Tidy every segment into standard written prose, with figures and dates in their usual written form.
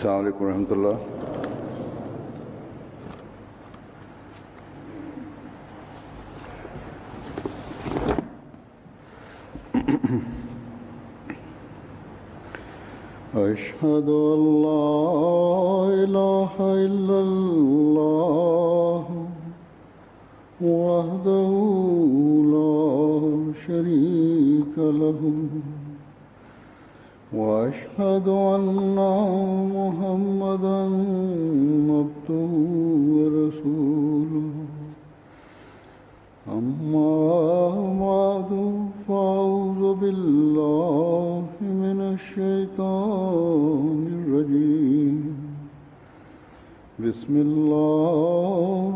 अस्सलाम वालेकुम रहमतुल्लाह। अशहदु अल्ला इलाहा इल्लल्लाह वहदहु ला शरीका लहु وأشهد أن محمدا عبده ورسوله أما بعد فأعوذ بالله من الشيطان الرجيم بسم الله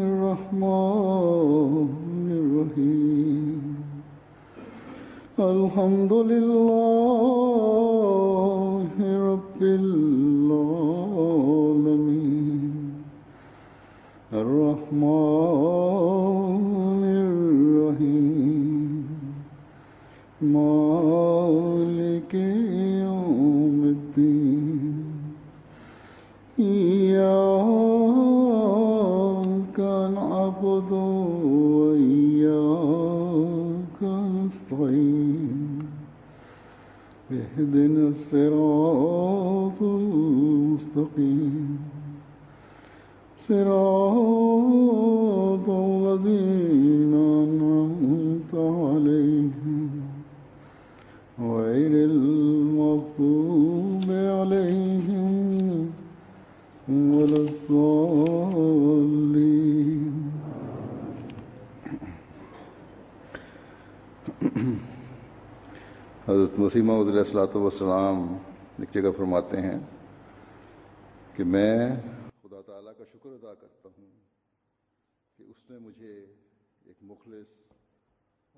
الرحمن الرحيم الحمد لله رب العالمين الرحمن الرحيم مالك يوم الدين إياك نعبد وإياك نستعين اهدنا الصراط المستقيم صراط الذين أنعمت عليهم غير المغضوب عليهم ولا الضالين. हज़रत मसीह मऊद अलैहिस्सलाम एक जगह फरमाते हैं कि मैं खुदा ताला का शुक्र अदा करता हूँ कि उसने मुझे एक मुखलिस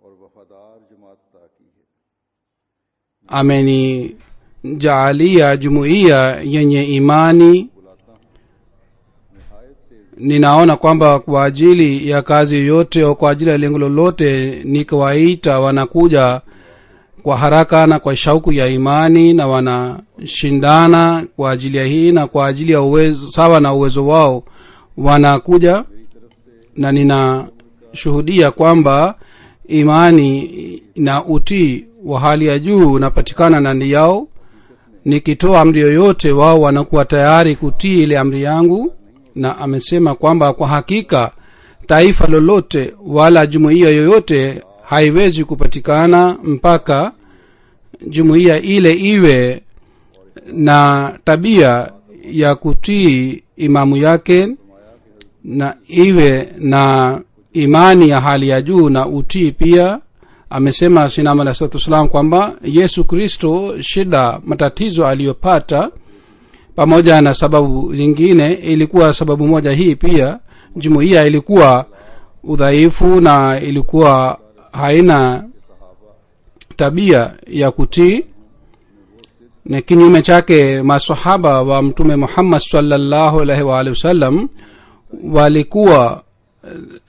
और वफादार जमात अता की है. Amenijalia jumuiya yenye imani. Ninaona kwamba kwa ajili ya kazi yote au kwa ajili ya lengo lolote nikawaita wanakuja kwa haraka na kwa shauku ya imani na wanashindana kwa ajili ya hii na kwa ajili ya uwezo sawa na uwezo wao wanakuja, na ninashuhudia kwamba imani na utii wa hali ya juu unapatikana ndani yao. Nikitoa amri yoyote wao wanakuwa tayari kutii ile amri yangu, na amesema kwamba kwa hakika taifa lolote wala jumuiya yoyote haiwezi kupatikana mpaka jumuiya ile iwe na tabia ya kutii imamu yake na iwe na imani ya hali ya juu na utii pia. Amesema Sinama alayhi wasallam kwamba Yesu Kristo shida matatizo aliyopata pamoja na sababu nyingine ilikuwa sababu moja hii pia. Jumuiya ilikuwa udhaifu na ilikuwa haina tabia ya kutii, na kinyume chake maswahaba wa mtume Muhammad sallallahu alaihi wa alihi wasallam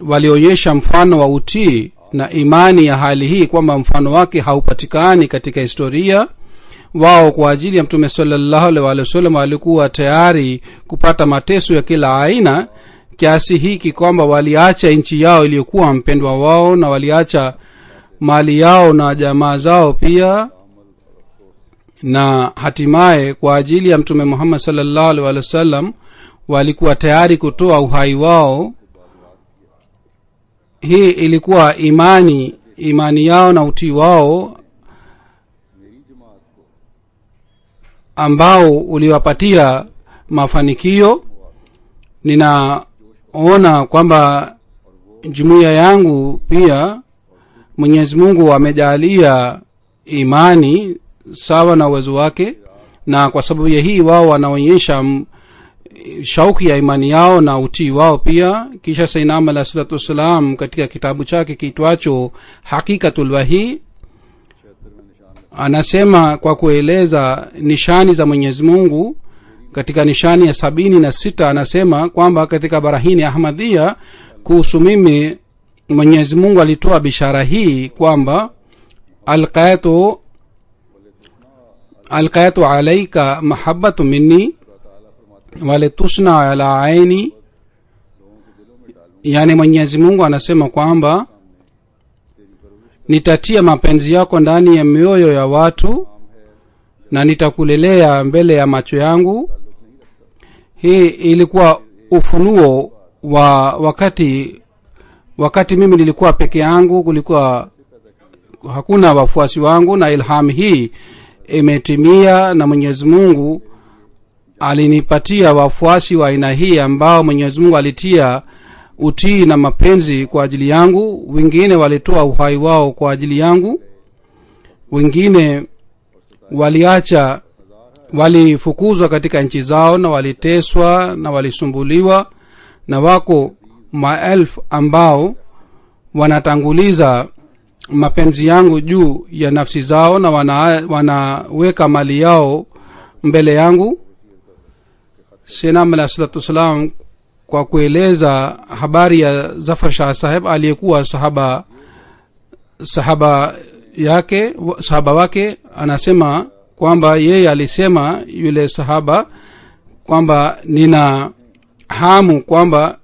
walionyesha mfano wa utii na imani ya hali hii kwamba mfano wake haupatikani katika historia. Wao kwa ajili ya mtume sallallahu alaihi wa alihi wasallam walikuwa tayari kupata mateso ya kila aina, kiasi hiki kwamba waliacha nchi yao iliyokuwa mpendwa wao na waliacha mali yao na jamaa zao pia, na hatimaye kwa ajili ya mtume Muhammad sallallahu alaihi wasallam walikuwa tayari kutoa uhai wao. Hii ilikuwa imani yao na utii wao ambao uliwapatia mafanikio. Ninaona kwamba jumuiya yangu pia Mwenyezi Mungu amejalia imani sawa na uwezo wake, na kwa sababu ya hii wao wanaonyesha shauki ya imani yao na utii wao pia. Kisha Sayyidina alayhi wasallam katika kitabu chake kiitwacho Hakikatul Wahi anasema kwa kueleza nishani za Mwenyezi Mungu, katika nishani ya 76 anasema kwamba katika barahini Ahmadiyya kuhusu mimi Mwenyezi Mungu alitoa bishara hii kwamba alqaitu alayka mahabbatu minni, wale tusna ala aini, yani Mwenyezi Mungu anasema kwamba nitatia mapenzi yako ndani ya mioyo ya watu na nitakulelea mbele ya macho yangu. Hii ilikuwa ufunuo wa wakati mimi nilikuwa peke yangu, kulikuwa hakuna wafuasi wangu, na ilham hii imetimia, na Mwenyezi Mungu alinipatia wafuasi wa aina hii ambao Mwenyezi Mungu alitia utii na mapenzi kwa ajili yangu. Wengine walitoa uhai wao kwa ajili yangu, wengine walifukuzwa katika nchi zao na waliteswa na walisumbuliwa, na wako maelfu ambao wanatanguliza mapenzi yangu juu ya nafsi zao na wanaweka mali yao mbele yangu. Sayyidina alayhi salatu wasalam kwa kueleza habari ya Zafar Shah Saheb aliyekuwa sahaba wake, anasema kwamba yeye alisema yule sahaba kwamba nina hamu kwamba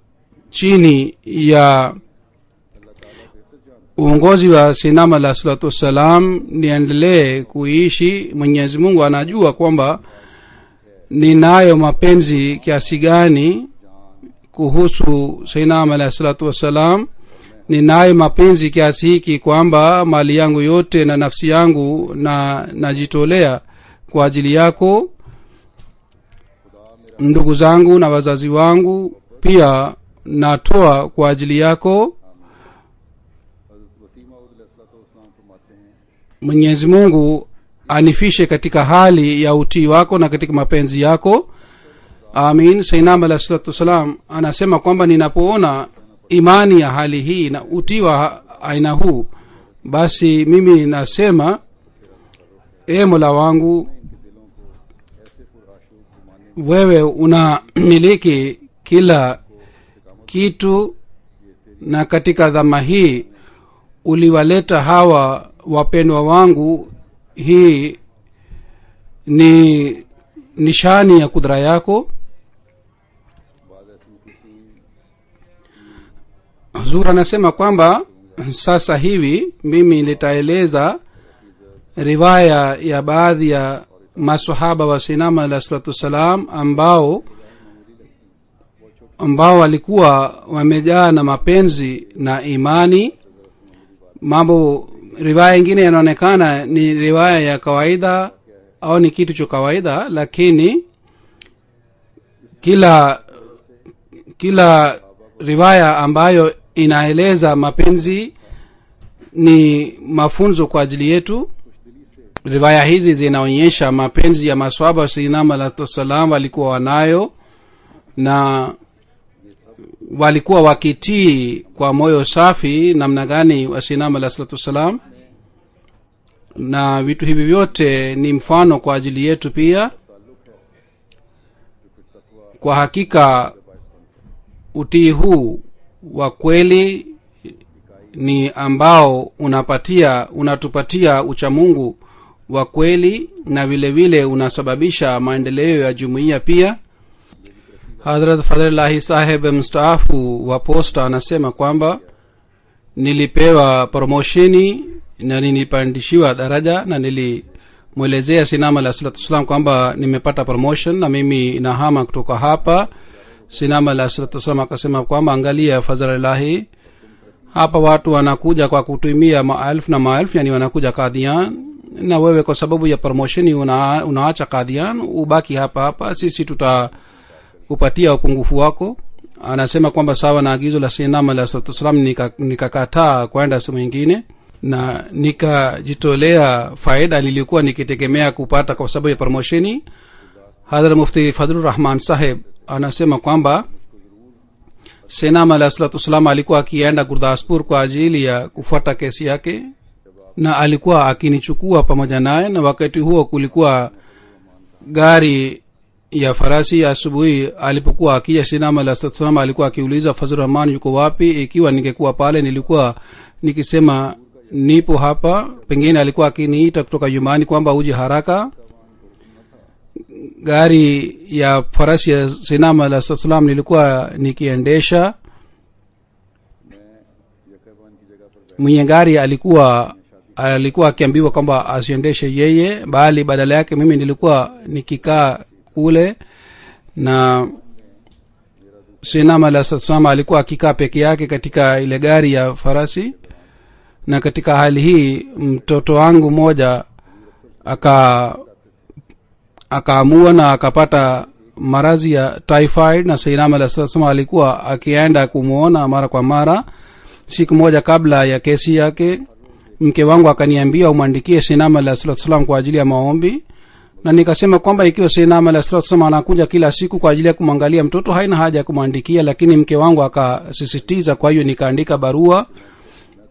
chini ya uongozi wa Sayyidina alayhi salatu wasalam niendelee kuishi. Mwenyezi Mungu anajua kwamba ninayo mapenzi kiasi gani kuhusu Sayyidina alayhi salatu wasalam. Ninayo mapenzi kiasi hiki kwamba mali yangu yote na nafsi yangu na najitolea kwa ajili yako. Ndugu zangu na wazazi wangu pia natoa kwa ajili yako. Mwenyezi Mungu anifishe katika hali ya utii wako na katika mapenzi yako. Amin. Sayyidina alayhi salatu wasalam anasema kwamba ninapoona imani ya hali hii na utii wa aina huu, basi mimi nasema, Mola wangu, wewe unamiliki kila kitu, na katika dhama hii uliwaleta hawa wapendwa wangu. Hii ni nishani ya kudra yako. Huzur anasema kwamba sasa hivi mimi nitaeleza riwaya ya baadhi ya maswahaba wa Sayyidina alayhi salatu wasalam ambao walikuwa wamejaa na mapenzi na imani. Riwaya nyingine inaonekana ni riwaya ya kawaida au ni kitu cha kawaida, lakini kila riwaya ambayo inaeleza mapenzi ni mafunzo kwa ajili yetu. Riwaya hizi zinaonyesha mapenzi ya maswahaba wa Sayyidina alayhi wasallam walikuwa wanayo, na walikuwa wakitii kwa moyo safi namna gani wa Sayyidina alayhi wasallam, na vitu hivi vyote ni mfano kwa ajili yetu pia. Kwa hakika utii huu wa kweli ni ambao unatupatia uchamungu wa kweli, na vile vile unasababisha maendeleo ya jumuiya pia. Hazrat Fadhlillahi Saheb mstaafu wa posta anasema kwamba nilipewa promosheni na nilipandishiwa daraja, na nilimwelezea Sayyidina alayhi salatu wasalam kwamba nimepata promotion na mimi nahama kutoka hapa. Sayyidina alayhi salatu wasalam akasema kwamba angalia Fadhlillahi, hapa watu wanakuja kwa kutumia maelfu na maelfu, yani wanakuja Qadian, na wewe kwa sababu ya promotion unaacha Qadian ubaki hapa. Sisi tutakupatia upungufu wako. Anasema kwamba sawa na agizo la Sayyidina alayhi salatu wasalam nikakataa kwenda sehemu nyingine na nikajitolea faida nilikuwa nikitegemea kupata kwa sababu ya promotion. Hadhrat Mufti Fadhlur Rahman Saheb anasema kwamba Sayyidina alayhi salatu wasalam alikuwa akienda Gurdaspur kwa ajili ya kufuata kesi yake, na alikuwa akinichukua pamoja naye, na wakati huo kulikuwa gari ya farasi. Asubuhi alipokuwa akija Sayyidina alayhi salatu wasalam alikuwa akiuliza Fazlur Rahman yuko wapi. Ikiwa ningekuwa pale nilikuwa nikisema nipo hapa. Pengine alikuwa akiniita kutoka nyumbani kwamba uje haraka. gari ya farasi ya sinam alayhi salam nilikuwa nikiendesha. Mwenye gari alikuwa akiambiwa kwamba asiendeshe yeye, bali badala yake mimi nilikuwa nikikaa kule, na sinam alayhi salam alikuwa akikaa peke yake katika ile gari ya farasi. Na katika hali hii mtoto wangu mmoja akaamua na akapata maradhi ya typhoid, na sinam alayhi salam alikuwa akienda kumuona mara kwa mara. Siku moja kabla ya kesi yake, mke wangu akaniambia umwandikie sinam alayhi salam kwa ajili ya maombi. Na nikasema kwamba ikiwa sinam alayhi salam anakuja kila siku kwa ajili ya kumwangalia mtoto, haina haja ya kumwandikia, lakini mke wangu akasisitiza. Kwa hiyo nikaandika barua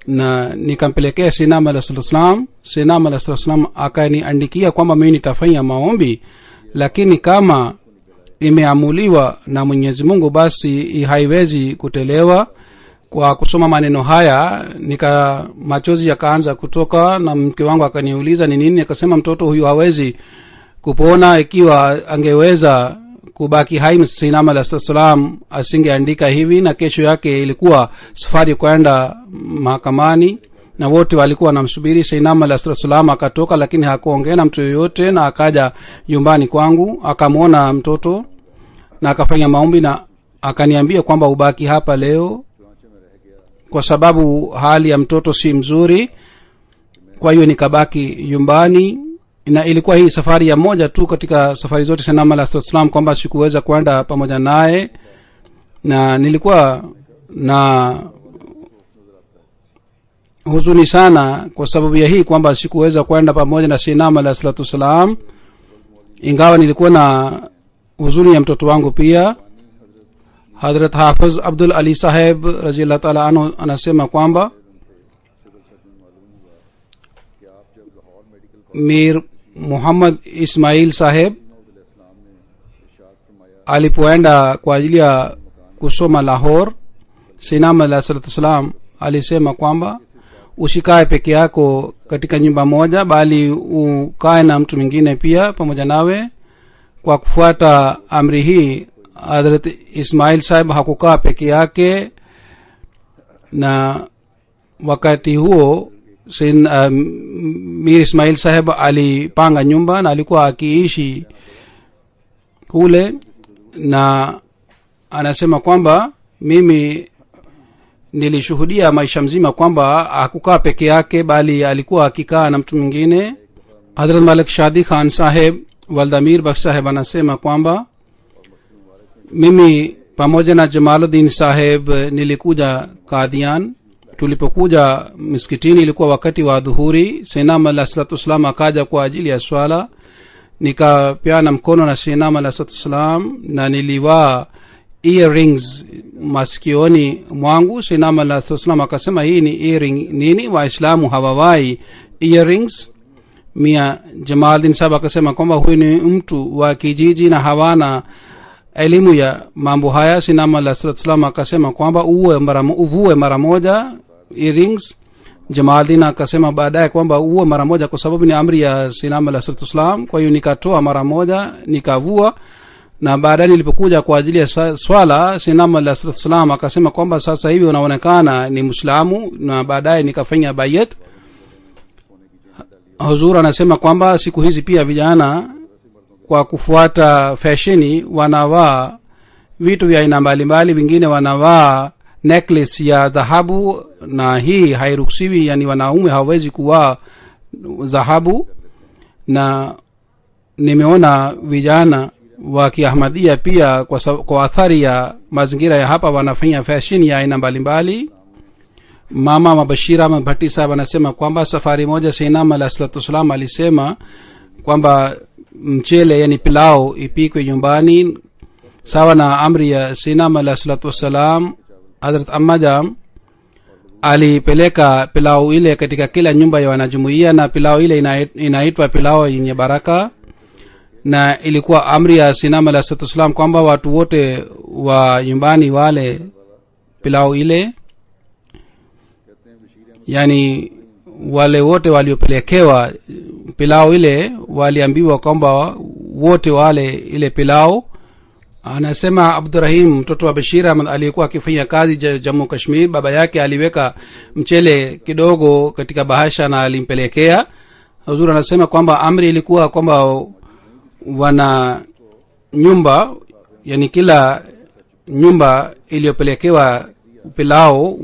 na nikampelekea sinam alayhi salam. Sinam alayhi salam akaniandikia kwamba mimi nitafanya maombi, lakini kama imeamuliwa na Mwenyezi Mungu basi haiwezi kutelewa. Kwa kusoma maneno haya machozi yakaanza kutoka, na mke wangu akaniuliza ni nini. Akasema mtoto huyu hawezi kupona, ikiwa angeweza kubaki hai sinam alayhi salam asingeandika hivi. Na kesho yake ilikuwa safari kwenda mahakamani, na wote walikuwa wanamsubiri. sinam alayhi salam akatoka, lakini hakuongea na mtu yoyote, na akaja nyumbani kwangu akamwona mtoto na akafanya maombi, na akaniambia kwamba ubaki hapa leo kwa sababu hali ya mtoto si mzuri. Kwa hiyo nikabaki nyumbani, na ilikuwa hii safari ya moja tu katika safari zote sinam alayhi salam kwamba sikuweza kwenda pamoja naye, na nilikuwa na huzuni sana kwa sababu ya hii kwamba sikuweza kwenda pamoja na sinam alayhi salam, ingawa nilikuwa na huzuni ya mtoto wangu pia. Hazrat Hafiz Abdul Ali Saheb radhiyallahu ta'ala anhu anasema kwamba Mir Muhammad Ismail Saheb alipoenda kwa ajili ya kusoma Lahore, sinam alayhi salam alisema kwamba usikae peke yako katika nyumba moja, bali ukae na mtu mwingine pia pamoja nawe. Kwa kufuata amri hii, Hazrat Ismail Saheb hakukaa peke yake, na wakati huo Mir Ismail Saheb alipanga nyumba na alikuwa akiishi kule. Na anasema kwamba mimi nilishuhudia maisha mzima kwamba hakukaa peke yake, bali alikuwa akikaa na mtu mwingine. Hazrat Malik Shadi Khan Saheb Waldamir Baksh Saheb anasema kwamba mimi pamoja na Jamaluddin Saheb nilikuja Qadian. Tulipokuja msikitini ilikuwa wakati wa dhuhuri. sinam alayhi salam akaja kwa ajili ya swala, nikapeana mkono na sinam alayhi salam na nilivaa earrings masikioni mwangu. sinam alayhi salam akasema hii ni earring nini, waislamu hawavai earrings. Mia Jamaluddin Saheb akasema kwamba huyu ni mtu wa kijiji na hawana elimu ya mambo haya. sinam alayhi salam akasema kwamba uvue mara moja earrings. Jamaluddin akasema baadaye kwamba uwe mara moja kwa sababu ni amri ya sinam alayhi salam. Kwa hiyo nikatoa mara moja nikavua, na baadaye nilipokuja kwa ajili ya swala sinam alayhi salam akasema kwamba sasa hivi unaonekana ni Muislamu, na baadaye nikafanya bayat. Huzur anasema kwamba siku hizi pia vijana kwa kufuata fasheni wanavaa vitu vya aina mbalimbali, wengine wanavaa necklace ya dhahabu, na hii hairuhusiwi, yani wanaume hawezi kuvaa dhahabu. Na nimeona vijana wa Kiahmadiyya pia kwa athari ya mazingira ya hapa wanafanya fashion ya aina mbalimbali. Mama Mabashira Mabhatti Sahib anasema kwamba safari moja sinam alayhi salam alisema kwamba mchele yani pilau ipikwe nyumbani sawa na amri ya sinam alayhi salam. Hazrat Ammajam alipeleka pilau ile katika kila nyumba ya wanajumuiya, na pilau ile inaitwa pilau yenye baraka, na ilikuwa amri ya sinam alayhi salam kwamba watu wote wa nyumbani wale pilau ile. Yani wale wote waliopelekewa pilau ile waliambiwa kwamba wote wale ile pilau. Anasema Abdurrahim mtoto wa Bashir Ahmad aliyekuwa akifanya kazi Jammu Kashmir, baba yake aliweka mchele kidogo katika bahasha na alimpelekea. Huzur anasema kwamba amri ilikuwa kwamba wana nyumba, yani kila nyumba iliyopelekewa pilau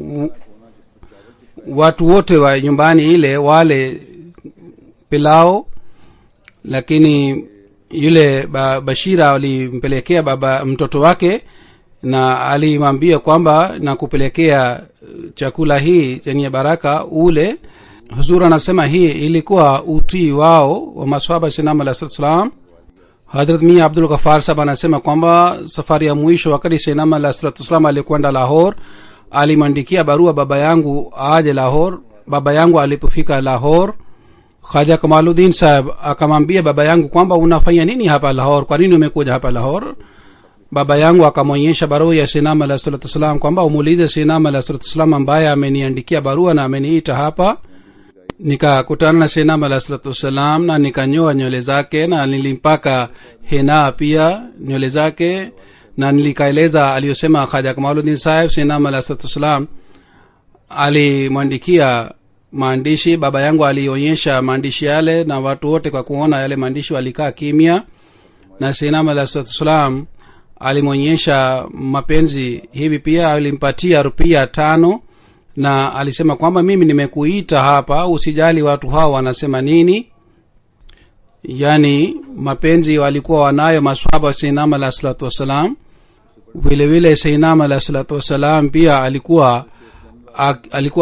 watu wote wa nyumbani ile wale pilau. Lakini yule Bashira alimpelekea baba mtoto wake na alimwambia kwamba na kupelekea chakula hii chenye baraka ule. Huzur anasema hii ilikuwa utii wao wa maswahaba Sayyidina Ali sallam. Hazrat Mia Abdul Ghaffar sahab anasema kwamba safari ya mwisho wakati Sayyidina Ali sallam alikwenda Lahore, alimwandikia barua baba yangu aje Lahore. Baba yangu alipofika Lahore, Khaja Kamaluddin sahab akamwambia baba yangu kwamba unafanya nini hapa Lahore, kwa nini umekuja hapa Lahore? Baba yangu akamwonyesha barua ya Sayyidina Ali sallam kwamba umuulize Sayyidina Ali sallam ambaye ameniandikia barua na ameniita hapa. Nikakutana na Sayyidina Ali sallam na nikanyoa nywele zake na nilimpaka hena pia nywele zake na nilikaeleza aliyosema Khaja Kamaluddin sahab. Sayyidina Ali sallam alimwandikia maandishi. Baba yangu alionyesha maandishi yale na watu wote kwa kuona yale maandishi walikaa kimya, na Sayyidina Ali sallam alimwonyesha mapenzi hivi pia. Alimpatia rupia 5 na alisema kwamba mimi nimekuita hapa, usijali watu hao wanasema nini. Yani mapenzi walikuwa wanayo maswahaba wa Sayyidina Ali sallam. Vile vile Sayyidina Ali sallam pia alikuwa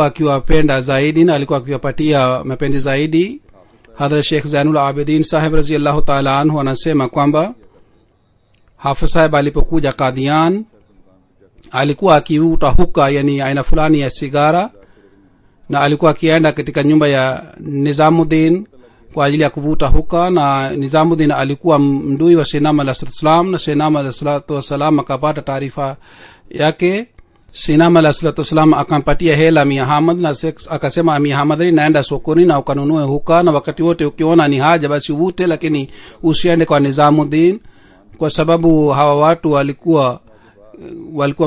akiwapenda zaidi na alikuwa akiwapatia mapenzi zaidi. Hadhrat Sheikh Zainul Abidin sahib radhiyallahu ta'ala anhu anasema kwamba Hafiz sahib alipokuja Qadian alikuwa akivuta huka, yani aina fulani ya sigara, na alikuwa akienda katika nyumba ya Nizamuddin kwa ajili ya kuvuta huka. Na Nizamuddin alikuwa mdui wa Sayyidina Ali sallam, na Sayyidina Ali sallam akapata taarifa yake. Sayyidina Ali sallam akampatia hela Mia Hamad na akasema, Mia Hamad, naenda sokoni na ukanunue huka, na wakati wote ukiona ni haja basi uvute, lakini usiende kwa Nizamuddin, kwa sababu hawa watu walikuwa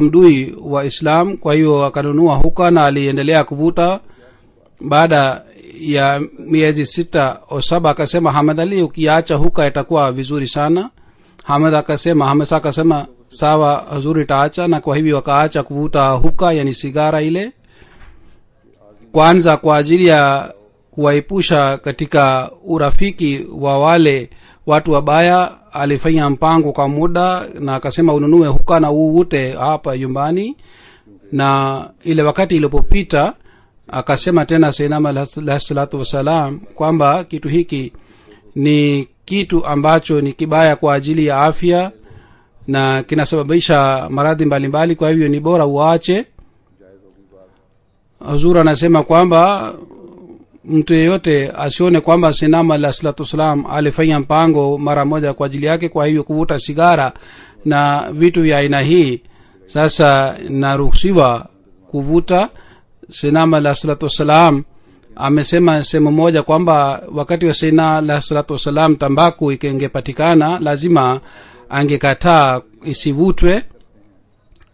mdui wa Islam. Kwa hiyo akanunua huka na aliendelea kuvuta. Baada ya miezi 6 au 7 akasema, Hamad Ali, ukiacha huka itakuwa vizuri sana. Hamad akasema sawa Huzuri, taacha. Na kwa hivyo akaacha kuvuta huka, yani sigara ile. Kwanza kwa ajili ya kuwaepusha katika urafiki wa wale watu wabaya, alifanya mpango kwa muda na akasema ununue huka na uvute hapa nyumbani. Na ile wakati ilipopita akasema tena Sayyidina Ali salatu wasalam kwamba kitu hiki ni kitu ambacho ni kibaya kwa ajili ya afya na kinasababisha maradhi mbalimbali, kwa hivyo ni bora uache. Huzur anasema kwamba mtu yeyote asione kwamba Sayyidina Ali salatu wasalam alifanya mpango mara moja kwa ajili yake, kwa hivyo kuvuta sigara na vitu vya aina hii sasa naruhusiwa kuvuta. Sayyidina Ali salatu wasalam amesema sehemu moja kwamba wakati wa Sayyidina Ali salatu wasalam tambaku ikengepatikana lazima angekataa isivutwe.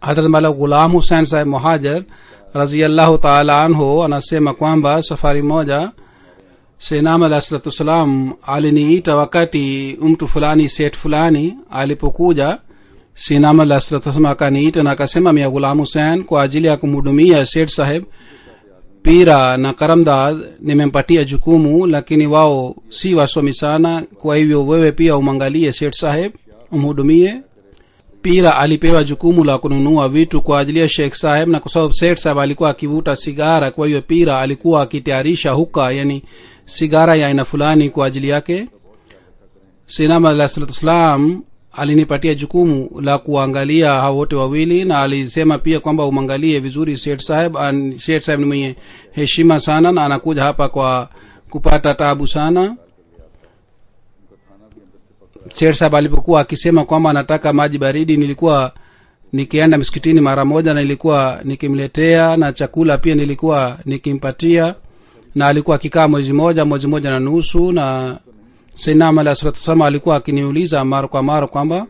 Hadrat Mala Ghulam Hussain sahib Muhajir radhiyallahu ta'ala anhu anasema kwamba safari moja Sayyidina Ali salatu wasalam aliniita wakati mtu fulani set fulani alipokuja. Sayyidina Ali salatu wasalam akaniita na akasema, Mia Ghulam Hussain, kwa ajili ya kumhudumia Sayyid sahib Pira na Karamdad nimempatia jukumu, lakini wao si wasomi sana, kwa hivyo wewe pia umwangalie Sayyid sahib umhudumie. Pira alipewa jukumu la kununua vitu kwa ajili ya Sheikh sahib, na kwa sababu Sayyid sahib alikuwa akivuta sigara, kwa hiyo Pira alikuwa akitayarisha huka, yani sigara ya aina fulani kwa ajili yake. Sayyidina Ali salatu wasalam alinipatia jukumu la kuangalia hao wote wawili, na alisema pia kwamba umwangalie vizuri Sayyid sahib. Sayyid sahib ni mwenye heshima sana na anakuja hapa kwa kupata taabu sana. Sayyid sahib alipokuwa akisema kwamba anataka maji baridi, nilikuwa nikienda msikitini mara moja na nilikuwa nikimletea, na chakula pia nilikuwa nikimpatia, na alikuwa akikaa mwezi moja na nusu. Na sainam alayhi salatu wasalam alikuwa akiniuliza mara kwa mara kwamba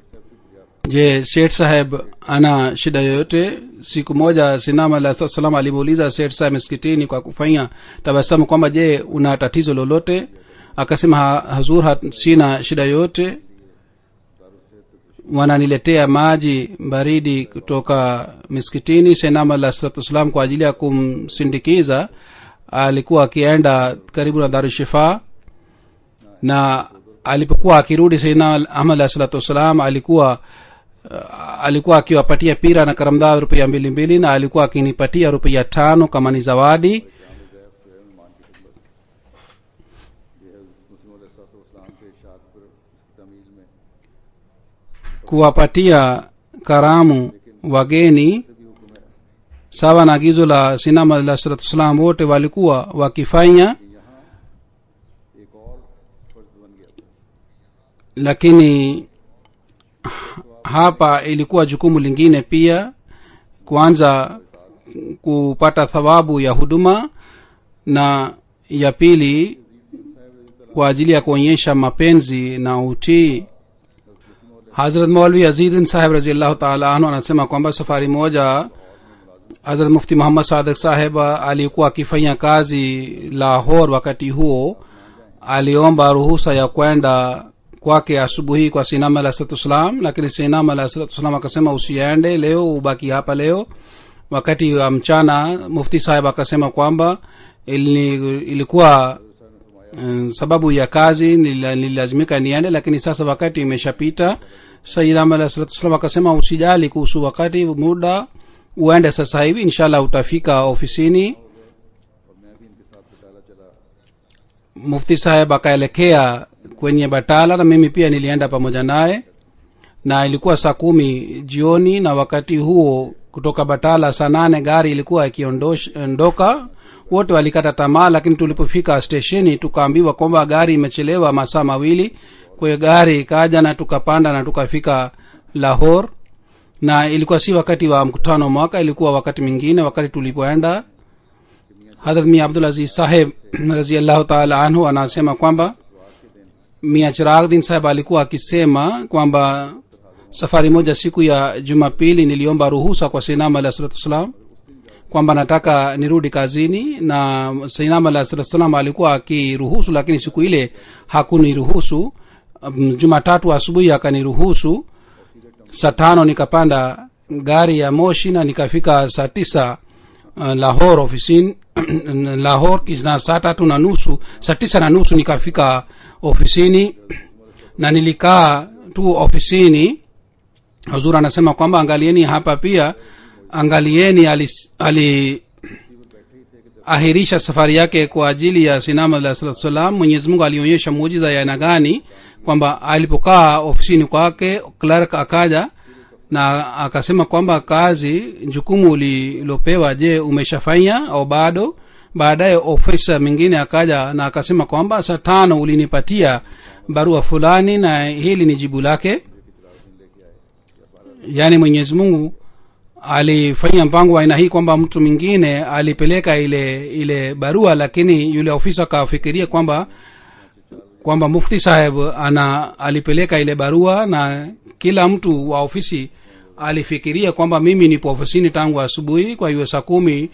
je Sheikh saheb ana shida yoyote. Siku moja sainam alayhi salatu wasalam alimuuliza Sheikh saheb msikitini kwa kufanya tabasamu kwamba je una tatizo lolote. Akasema hazur sina shida yoyote, wananiletea maji baridi kutoka miskitini. sainam alayhi salatu wasalam kwa ajili ya kumsindikiza alikuwa akienda karibu na Darul Shifa, na alipokuwa akirudi sainam alayhi salatu wasalam alikuwa akiwapatia pira na karamdad rupiya 2 na alikuwa akinipatia rupiya 5 kama ni zawadi. Kuwapatia karamu wageni sawa na agizo la sainam alayhi salatu wasalam wote walikuwa wakifanya, lakini hapa ilikuwa jukumu lingine pia. Kwanza kupata thawabu ya huduma, na ya pili kwa ajili ya kuonyesha mapenzi na utii. Hazrat Maulvi Azizin sahib radhiyallahu ta'ala anhu anasema kwamba safari moja Hazrat Mufti Muhammad Sadiq sahib alikuwa akifanya kazi Lahore. Wakati huo aliomba ruhusa ya kwenda kwake asubuhi kwa sainam alayhi salatu wasalam, lakini sainam alayhi salatu wasalam akasema usiende leo, ubaki hapa leo. Wakati wa mchana mufti sahib akasema kwamba ilikuwa sababu ya kazi nililazimika niende, lakini sasa wakati imeshapita. sainam alayhi salatu wasalam akasema usijali kuhusu wakati, muda uende sasa hivi, inshallah utafika ofisini. Mufti sahib akaelekea kwenye Batala na mimi pia nilienda pamoja naye, na ilikuwa saa 10 jioni, na wakati huo kutoka Batala saa 8 gari ilikuwa ikiondoka. Wote walikata tamaa, lakini tulipofika stesheni tukaambiwa kwamba gari imechelewa masaa 2. Kwa hiyo gari ikaja na tukapanda na tukafika Lahore, na ilikuwa si wakati wa mkutano mwaka, ilikuwa wakati mwingine. Wakati tulipoenda Hadhrat Mia Abdul Aziz sahib radhiyallahu ta'ala anhu anasema kwamba Mia Chirag Din sahib alikuwa akisema kwamba safari moja siku ya Jumapili niliomba ruhusa kwa sainam alayhi salatu wasalam kwamba nataka nirudi kazini, na sainam alayhi salatu wasalam alikuwa akiruhusu, lakini siku ile hakuniruhusu. Jumatatu asubuhi akaniruhusu. Saa 5 nikapanda gari ya moshi na nikafika saa 9 Lahore ofisini Lahore. Kisha saa 3:30 saa 9:30 nikafika ofisini na nilikaa tu ofisini. Hazur anasema kwamba angalieni hapa pia, angalieni ahirisha safari yake kwa ajili ya sainam alayhi salatu wasalam. Mwenyezi Mungu alionyesha muujiza ya aina gani, kwamba alipokaa ofisini kwake clerk akaja na akasema kwamba kazi jukumu lilopewa je umeshafanya au bado. Baadaye ofisa mwingine akaja na akasema kwamba saa 5 ulinipatia barua fulani na hili ni jibu lake. Yani Mwenyezi Mungu alifanya mpango wa aina hii kwamba mtu mwingine alipeleka ile barua, lakini yule ofisa kafikiria kwamba mufti sahib alipeleka ile barua, na kila mtu wa ofisi alifikiria kwamba mimi nipo ofisini tangu asubuhi. Kwa hiyo saa 10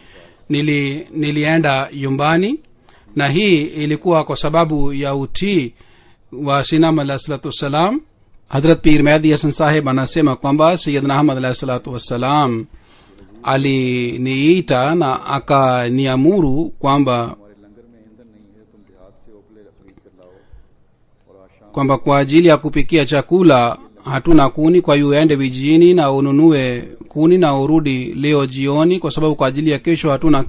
nilienda nyumbani, na hii ilikuwa kwa sababu ya utii wa sainam alayhi salatu wasalam. Hazrat Pir Mehdi Hasan sahib anasema kwamba Sayyidina Ahmad alayhi salatu wasalam aliniita na akaniamuru kwamba kwa ajili ya kupikia chakula hatuna kuni, kwa hiyo uende vijijini na ununue kuni na urudi leo jioni, kwa sababu kwa ajili ya kesho hatuna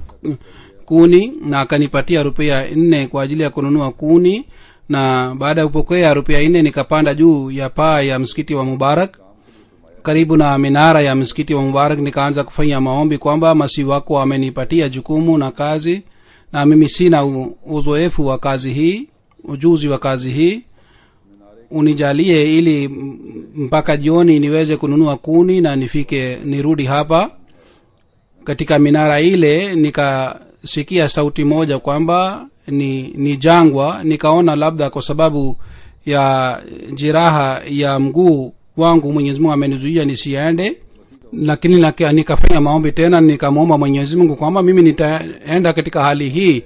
kuni. Na akanipatia rupiya 4 kwa ajili ya kununua kuni, na baada ya kupokea rupiya 4 nikapanda juu ya paa ya msikiti wa Mubarak karibu na minara ya msikiti wa Mubarak. Nikaanza kufanya maombi kwamba masi wako amenipatia jukumu na kazi, na mimi sina uzoefu wa kazi hii, ujuzi wa kazi hii, unijalie ili mpaka jioni niweze kununua kuni na nirudi hapa. Katika minara ile nikasikia sauti moja kwamba ni jangwa. Nikaona labda kwa sababu ya jeraha ya mguu wangu Mwenyezi Mungu amenizuia nisiende, lakini nikafanya maombi tena, nikamwomba Mwenyezi Mungu kwamba mimi nitaenda katika hali hii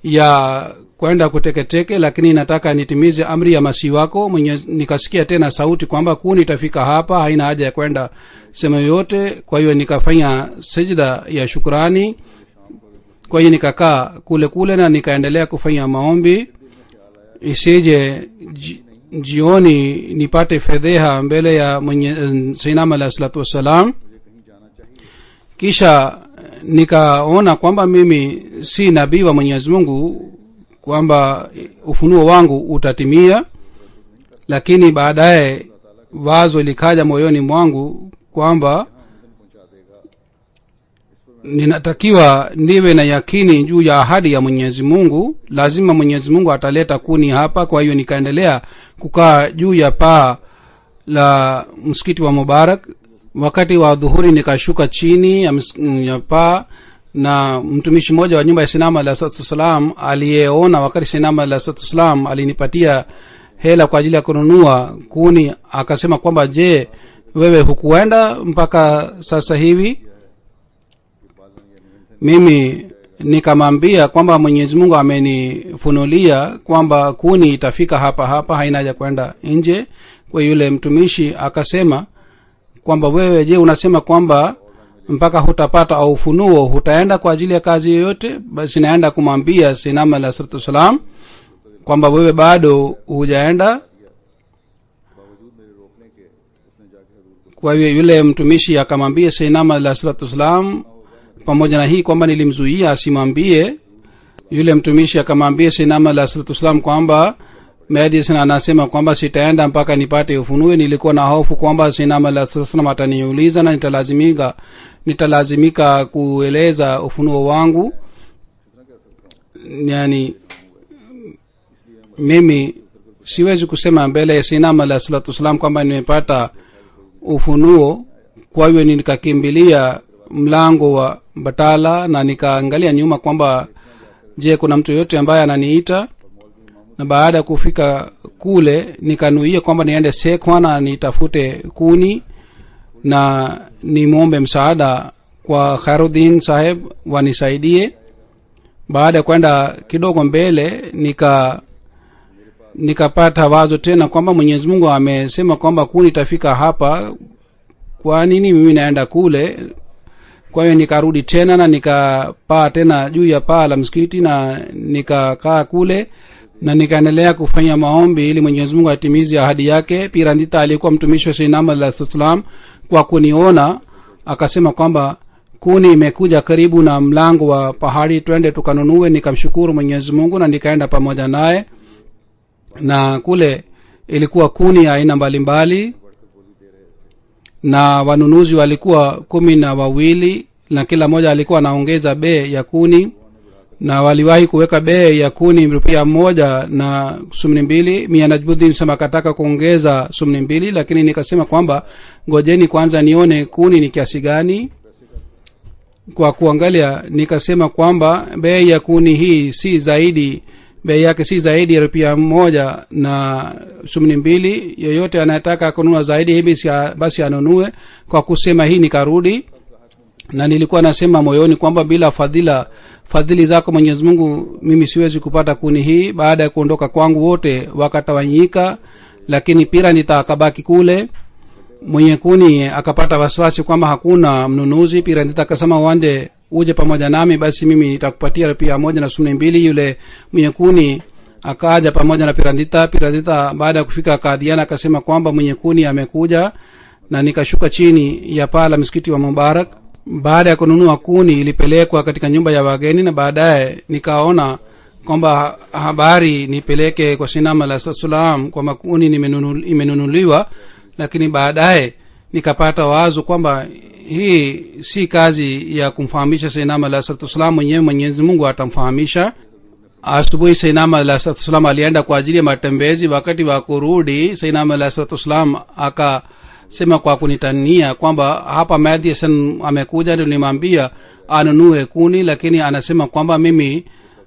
ya kwenda kuteketeke, lakini nataka nitimize amri ya Masihi wako. Nikasikia tena sauti kwamba kuni itafika hapa, haina haja ya kwenda sehemu yote. Kwa hiyo nikafanya sijda ya shukrani. Kwa hiyo nikakaa kule kule na nikaendelea kufanya maombi, isije jioni nipate fedheha mbele ya Sayyidina alayhi salatu wassalam. Kisha nikaona kwamba mimi si nabii wa Mwenyezi Mungu, kwamba ufunuo wangu utatimia. Lakini baadaye wazo likaja moyoni mwangu kwamba ninatakiwa niwe na yakini juu ya ahadi ya Mwenyezi Mungu. Lazima Mwenyezi Mungu ataleta kuni hapa. Kwa hiyo nikaendelea kukaa juu ya paa la msikiti wa Mubarak. Wakati wa dhuhuri nikashuka chini ya paa, na mtumishi mmoja wa nyumba ya Sayyidina alayhi wasallam aliyeona wakati Sayyidina alayhi wasallam alinipatia hela kwa ajili ya kununua kuni, akasema kwamba je, wewe hukuenda mpaka sasa hivi? Mimi nikamwambia kwamba Mwenyezi Mungu amenifunulia kwamba kuni itafika hapa hapa, haina haja kwenda nje. Kwa yule mtumishi akasema kwamba wewe je, unasema kwamba mpaka hutapata au ufunuo hutaenda kwa ajili ya kazi yoyote? Basi naenda kumwambia Sayyidina alayhi wasallam kwamba wewe bado hujaenda. Kwa hiyo yule mtumishi akamwambia Sayyidina alayhi wasallam, pamoja na hii kwamba nilimzuia asimwambie, yule mtumishi akamwambia Sayyidina alayhi wasallam kwamba Mehdi sana anasema kwamba sitaenda mpaka nipate ufunuo. Nilikuwa na hofu kwamba Sayyidina alayhi wasallam ataniuliza na nitalazimika kueleza ufunuo wangu. Yani mimi siwezi kusema mbele ya Sayyidina alayhi wasallam kwamba nimepata ufunuo. Kwa hiyo nikakimbilia mlango wa batala na nikaangalia nyuma kwamba je, kuna mtu yote ambaye ananiita. Na baada ya kufika kule nikanuia kwamba niende Sekwana nitafute kuni na nimuombe msaada kwa Khairuddin saheb wanisaidie. Baada ya kwenda kidogo mbele nikapata wazo tena kwamba Mwenyezi Mungu amesema kwamba kuni itafika hapa, kwa nini mimi naenda kule? Kwa hiyo nikarudi tena na nikapaa tena juu ya paa la msikiti na nikakaa kule na nikaendelea kufanya maombi ili Mwenyezi Mungu atimize ahadi yake. Pirandita alikuwa mtumishi wa Sayyidina alayhi wasallam, kwa kuniona akasema kwamba kuni imekuja karibu na mlango wa pahari, twende tukanunue. Nikamshukuru Mwenyezi Mungu na nikaenda pamoja naye, na kule ilikuwa kuni aina mbalimbali na wanunuzi walikuwa 12 na kila mmoja alikuwa anaongeza bei ya kuni, na waliwahi kuweka bei ya kuni ₹1 na 12. Mia Najmuddin sema kataka kuongeza 12, lakini nikasema kwamba ngojeni kwanza nione kuni ni kiasi gani. Kwa kuangalia nikasema kwamba bei ya kuni hii bei yake si zaidi ya ₹1 na 12. Yeyote anataka kununua zaidi hivi basi anunue. Kwa kusema hii nikarudi na nilikuwa nasema moyoni kwamba bila fadhili zako Mwenyezi Mungu mimi siwezi kupata kuni hii. Baada ya kuondoka kwangu wote wakatawanyika, lakini pira nitakabaki kule. Mwenye kuni akapata wasiwasi kwamba hakuna mnunuzi. Pira nitakasema wande uje pamoja nami, basi mimi nitakupatia ₹1 na 12. Yule mwenye kuni akaja pamoja na Pirandita. Baada ya kufika Kadiana akasema kwamba mwenye kuni amekuja, na nikashuka chini ya paa la msikiti wa Mubarak. Baada ya kununua kuni ilipelekwa katika nyumba ya wageni, na baadaye nikaona kwamba habari nipeleke kwa Sayyidina alayhi wasallam kwamba kuni imenunuliwa. Lakini baadaye nikapata wazo kwamba hii si kazi ya kumfahamisha Sayyidina alayhi wasallam mwenyewe, Mwenyezi Mungu atamfahamisha. Asubuhi Sayyidina alayhi wasallam alienda kwa ajili ya matembezi. Wakati wa kurudi Sayyidina alayhi wasallam akasema kwa kunitania kwamba hapa Mehdi Hasan amekuja, ndio nimwambia anunue kuni, lakini anasema kwamba mimi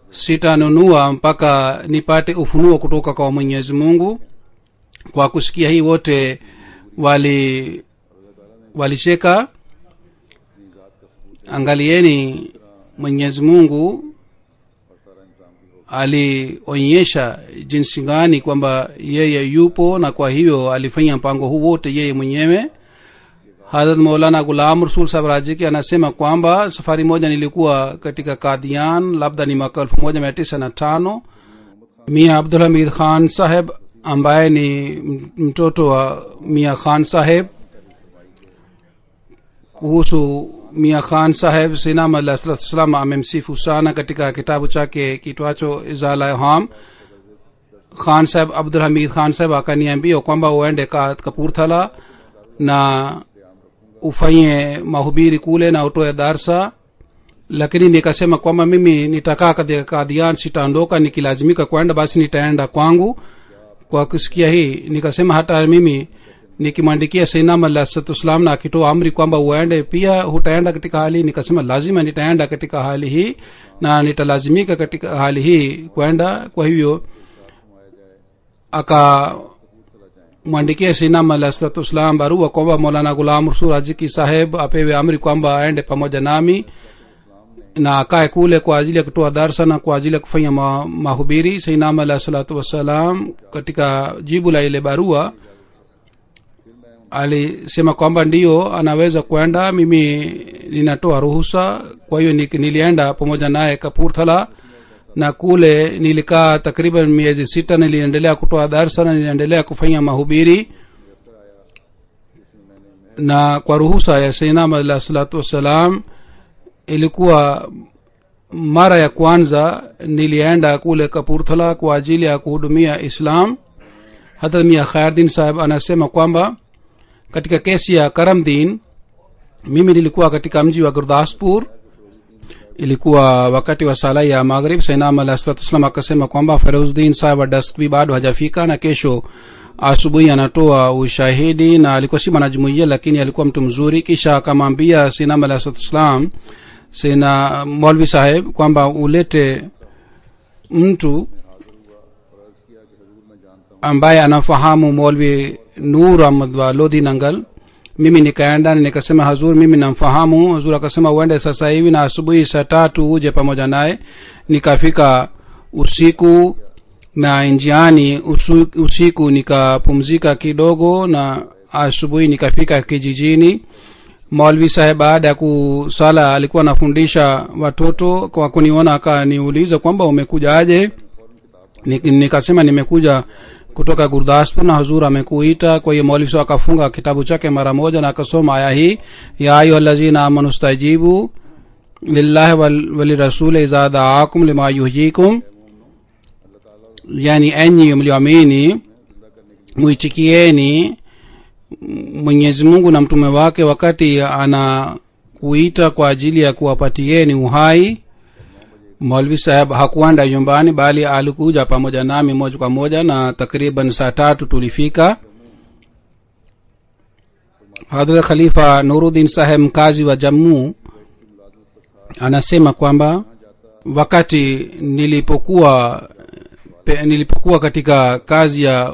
sitanunua mpaka nipate ufunuo kutoka kwa Mwenyezi Mungu. kwa kusikia hii wote walicheka. Angalieni, Mwenyezi Mungu alionyesha jinsi gani kwamba yeye yupo, na kwa hiyo alifanya mpango huu wote yeye mwenyewe. Hazrat Maulana Ghulam Rasul Sahib Raji anasema kwamba safari moja nilikuwa katika Qadian, labda ni mwaka 1905. Mia Abdul Hamid Khan Sahib ambaye ni mtoto wa Mia Khan Sahib, kuhusu Mia Khan Sahib Sayyidina Ali sallallahu alaihi wasallam amemsifu sana katika kitabu chake kitwacho Izala Ham. Khan Sahib Abdul Hamid Khan Sahib akaniambia kwamba uende Kapurthala na ufanye mahubiri kule na utoe darsa, lakini nikasema kwamba mimi nitakaa katika Qadian, sitaondoka. Nikilazimika kwenda basi nitaenda kwangu. Kwa kusikia hii nikasema hata mimi nikimwandikia Sayyidina Ali sallallahu alaihi wasallam na akitoa amri kwamba uende pia hutaenda katika hali. Nikasema lazima nitaenda katika hali hii na nitalazimika katika hali hii kwenda. Kwa hivyo akamwandikia Sayyidina Ali sallallahu alaihi wasallam barua kwamba Maulana Ghulam Rasul Raji Sahib apewe amri kwamba aende pamoja nami na akae kule kwa ajili ya kutoa darsa na kwa ajili ya kufanya mahubiri. Sayyidina Ali sallallahu alaihi wasallam katika jibu la ile barua alisema kwamba ndiyo anaweza kwenda, mimi ninatoa ruhusa. Kwa hiyo nilienda pamoja naye Kapurthala, na kule nilikaa takriban miezi 6. Niliendelea kutoa darsa na niliendelea kufanya mahubiri, na kwa ruhusa ya Sayyidina Ali sallallahu alaihi wasallam ilikuwa mara ya kwanza nilienda kule Kapurthala kwa ajili ya kuhudumia Islam. Hata Mia Khairuddin Sahib anasema kwamba katika kesi ya Karamdin mimi nilikuwa katika mji wa Gurdaspur. Ilikuwa wakati wa sala ya Maghrib. Sayyidina Ali sallallahu alaihi wasallam akasema kwamba Feruzdin Sahib wa Daskvi bado hajafika na kesho asubuhi anatoa ushahidi, na alikuwa si mwanajumuiya lakini alikuwa mtu mzuri. Kisha akamwambia Sayyidina Ali sallallahu alaihi wasallam Sayyidina Maulvi Sahib kwamba ulete mtu ambaye anafahamu Maulvi Nur Ahmad wa Lodi Nangal. Mimi nikaenda nikasema Hazur, mimi namfahamu. Hazur akasema uende sasa hivi na asubuhi saa 3 uje pamoja naye. Nikafika usiku na njiani usiku nikapumzika kidogo, na asubuhi nikafika kijijini. Maulvi Sahib baada ya kusala alikuwa anafundisha watoto. Kwa kuniona akaniuliza kwamba umekuja aje. Nikasema nimekuja kutoka Gurdaspur na Hazur amekuita. Kwa hiyo Maulvi Sahib akafunga kitabu chake mara moja na akasoma aya hii, ya ayyuhallazina amanu stajibu lillahi walirrasul idha da'akum lima yuhyikum, yani enyi mlioamini muitikieni Mwenyezi Mungu na mtume wake wakati anakuita kwa ajili ya kuwapatieni uhai. Maulvi Sahib hakuenda nyumbani bali alikuja pamoja nami moja kwa moja, na takriban saa 3 tulifika. Hadhrat Khalifa Nuruddin Sahib mkazi wa Jammu anasema kwamba wakati nilipokuwa katika kazi ya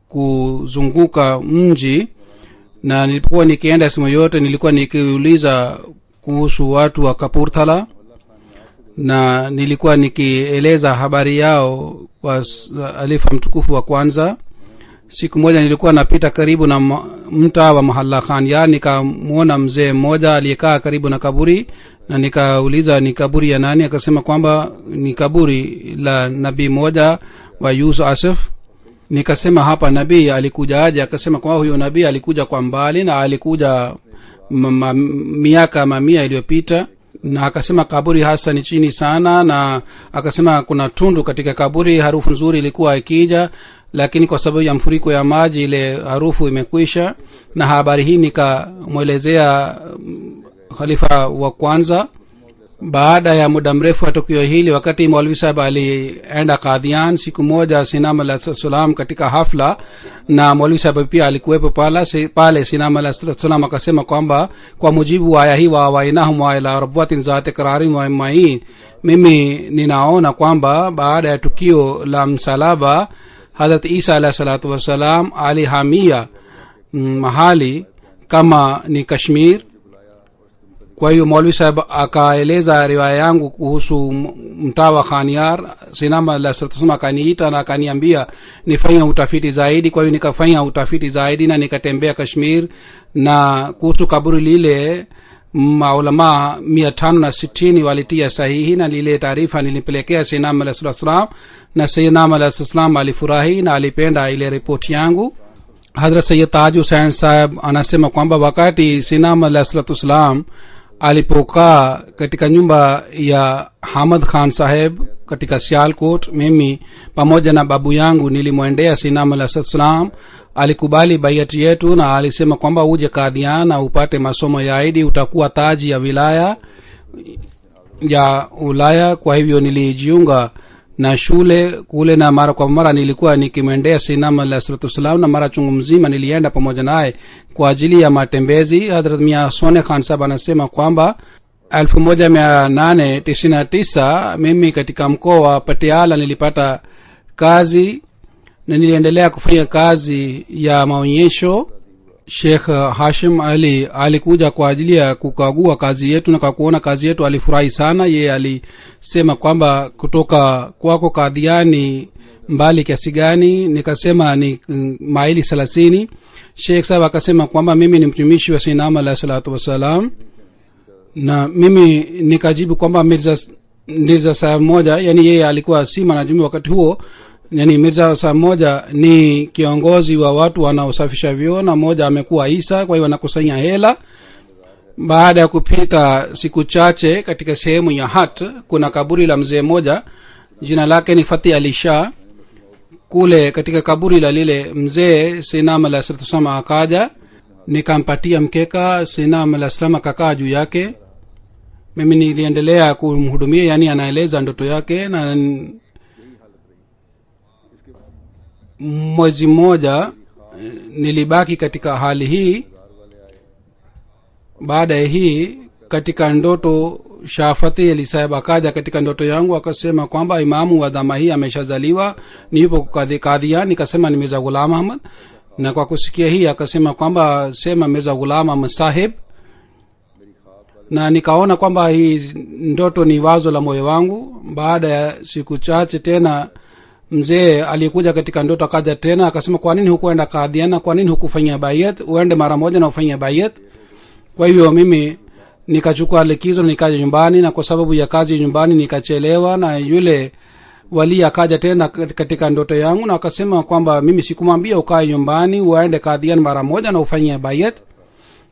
kuzunguka mji na nilipokuwa nikienda sehemu yote nilikuwa nikiuliza kuhusu watu wa Kapurthala, na nilikuwa nikieleza habari yao kwa alifa mtukufu wa kwanza. Siku moja nilikuwa napita karibu na mtaa wa Mahalla Khan, yani nikamuona mzee mmoja aliyekaa karibu na kaburi, na nikauliza ni kaburi ya nani. Akasema kwamba ni kaburi la nabii moja wa Yusuf Asif. Nikasema hapa nabii alikuja aje? Akasema kwamba huyo nabii alikuja kwa mbali na alikuja miaka mamia iliyopita, na akasema kaburi hasa ni chini sana, na akasema kuna tundu katika kaburi, harufu nzuri ilikuwa ikija, lakini kwa sababu ya mfuriko ya maji ile harufu imekwisha. Na habari hii nikamwelezea khalifa wa kwanza. Baada ya muda mrefu wa tukio hili, wakati Maulvi Sahib alienda Qadian siku moja Sayyidina Ali sallallahu alaihi wasallam katika hafla, na Maulvi Sahib pia alikuwepo pale. Sayyidina Ali sallallahu alaihi wasallam akasema kwamba kwa mujibu wa aya hii, wa wainahum wa ila rabwatin zati qararin wa main, mimi ninaona kwamba baada ya tukio la msalaba hadrat isa alayhi salatu wassalam alihamia mahali kama ni kashmir. kwa hiyo maulvi saheb akaeleza riwaya yangu kuhusu mtaa wa khaniar. sinama alayhi salatu wassalam akaniita na akaniambia nifanya utafiti zaidi. kwa hiyo nikafanya utafiti zaidi na nikatembea kashmir, na kuhusu kaburi lile maulama 560 walitia sahihi, na lile taarifa nilipelekea sinam alayhi salatu wassalam, na sinam alayhi salatu wassalam alifurahi na alipenda ile ripoti yangu. Hazrat Sayyid Taj Hussain sahab anasema kwamba wakati sinam alayhi salatu wassalam alipokaa katika nyumba ya Hamad Khan saheb katika Sialkot, mimi pamoja na babu yangu nilimwendea sinam alayhi salatu wassalam. Alikubali baiati yetu na alisema kwamba uje Qadian na upate masomo ya aidi, utakuwa taji ya wilaya ya Ulaya. kwa hivyo nilijiunga na shule kule, na mara kwa mara nilikuwa nikimwendea sinam alayhi salatu wassalam, na mara chungu mzima nilienda pamoja naye kwa ajili ya matembezi. Hadrat Mia Sone Khan sahab anasema kwamba 1899 mimi katika mkoa wa Patiala nilipata kazi na niliendelea kufanya kazi ya maonyesho. Sheikh Hashim Ali alikuja kwa ajili ya kukagua kazi yetu, na kwa kuona kazi yetu alifurahi sana. Yeye alisema kwamba kutoka kwako Qadiani mbali kiasi gani? Nikasema ni maili 30. Sheikh sahab akasema kwamba mimi ni mtumishi wa sinam alayhi salatu wassalam, na mimi nikajibu kwamba Mirza sahab moja, yani yeye alikuwa si manajumi wakati huo, yani Mirza sahab moja ni kiongozi wa watu wanaosafisha vyoo, na moja amekuwa Isa, kwa hiyo wanakusanya hela. Baada ya kupita siku chache, katika sehemu ya Hat kuna kaburi la mzee moja jina lake ni Fatih Ali Shah. Kule katika kaburi la lile mzee sinam alayhi salatu wassalam akaja, nikampatia mkeka, sinam alayhi salam akakaa juu yake. mimi niliendelea kumhudumia, yani anaeleza ndoto yake, na mwezi mmoja nilibaki katika hali hii. baada ya hii katika ndoto Shafati Ali Sahib akaja katika ndoto yangu akasema kwamba imamu wa dhama hii ameshazaliwa, ni yupo Qadian. Nikasema ni Mirza Ghulam Ahmad, na kwa kusikia hii akasema kwamba sema Mirza Ghulam Ahmad Sahib, na nikaona kwamba hii ndoto ni wazo la moyo wangu. baada ya siku chache tena mzee alikuja katika ndoto akaja tena akasema, kwa nini hukuenda Qadian, kwa nini hukufanya bayat? Uende mara moja na ufanye bayat. kwa hiyo mimi nikachukua likizo nikaja nyumbani, na kwa sababu ya kazi nyumbani nikachelewa, na yule wali akaja tena katika ndoto yangu na akasema kwamba mimi sikumwambia ukae nyumbani, uende Qadian mara moja na ufanye bayat.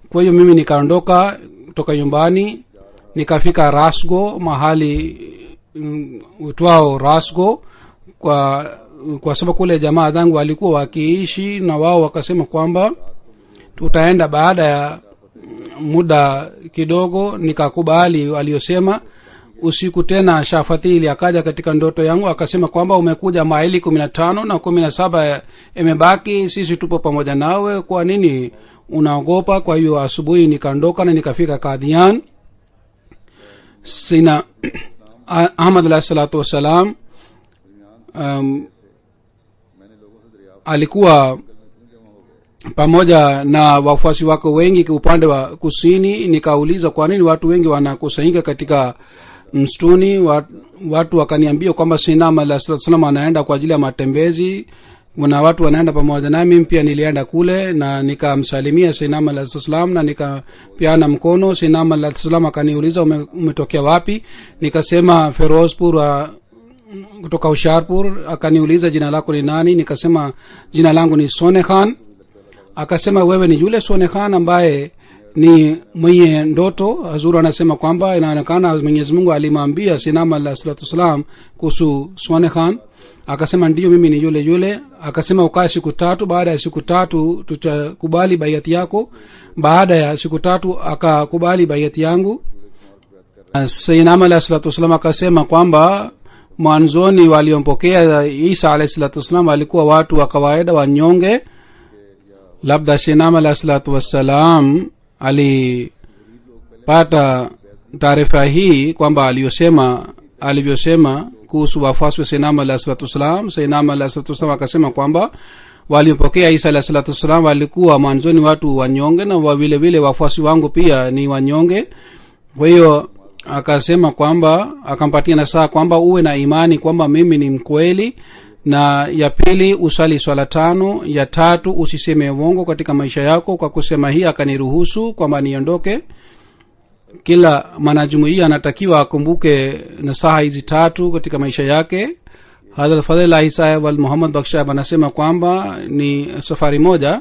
kwa hiyo mimi nikaondoka kutoka nyumbani nikafika Rasgo, mahali uitwao Rasgo, kwa sababu kule jamaa zangu walikuwa wakiishi, na wao wakasema kwamba tutaenda baada ya muda kidogo. Nikakubali waliosema. Usiku tena Shafatili akaja katika ndoto yangu akasema kwamba umekuja maili 15 na 17 imebaki, sisi tupo pamoja nawe, kwa nini unaogopa? kwa hiyo asubuhi nikaondoka na nikafika Qadian. Sina Ahmad alayhi salatu wassalam alikuwa pamoja na wafuasi wako wengi upande wa kusini. Nikauliza kwa nini watu wengi wanakusanyika katika mstuni. Watu wakaniambia kwamba Sinam alayhi salatu wasallam anaenda kwa ajili ya matembezi, na watu wanaenda pamoja nami. Mimi pia nilienda kule na nikamsalimia Sinam alayhi salatu wasallam na nikapiana mkono. Sinam alayhi salatu wasallam akaniuliza umetokea wapi? Nikasema Ferozpur, kutoka Hoshiarpur. Akaniuliza jina lako ni nani? Nikasema jina langu ni Sone Khan. Akasema wewe ni yule Sone Khan ambaye ni mwenye ndoto. Hazuru anasema kwamba inaonekana Mwenyezi Mungu alimwambia Sinam alayhi salatu wasallam kuhusu Sone Khan. Akasema ndio mimi ni yule yule. Akasema ukae siku 3, baada ya siku 3 tutakubali bayati yako. baada ya siku 3 akakubali bayati yangu. Sinam alayhi salatu wasallam akasema kwamba mwanzoni waliompokea Isa alayhi salatu wasallam walikuwa watu wa kawaida wanyonge. Labda Sinam alayhi salatu wasallam alipata taarifa hii kwamba aliyosema alivyosema kuhusu wafuasi wa Sayyidina alayhi salatu wasalam. Sayyidina alayhi salatu wasalam akasema kwamba walimpokea Isa alayhi salatu wasalam walikuwa mwanzoni watu wanyonge, na vile vile wafuasi wangu pia ni wanyonge. Kwa hiyo akasema kwamba akampatia nasaha kwamba uwe na imani kwamba mimi ni mkweli, na ya pili usali swala 5, ya 3 usiseme uongo katika maisha yako. Kwa kusema hii akaniruhusu kwamba niondoke. Kila mwanajumuiya anatakiwa akumbuke nasaha hizi 3 katika maisha yake. Hadhrat Fadhilullah Sahib wal Muhammad Bakhsh anasema kwamba ni safari moja,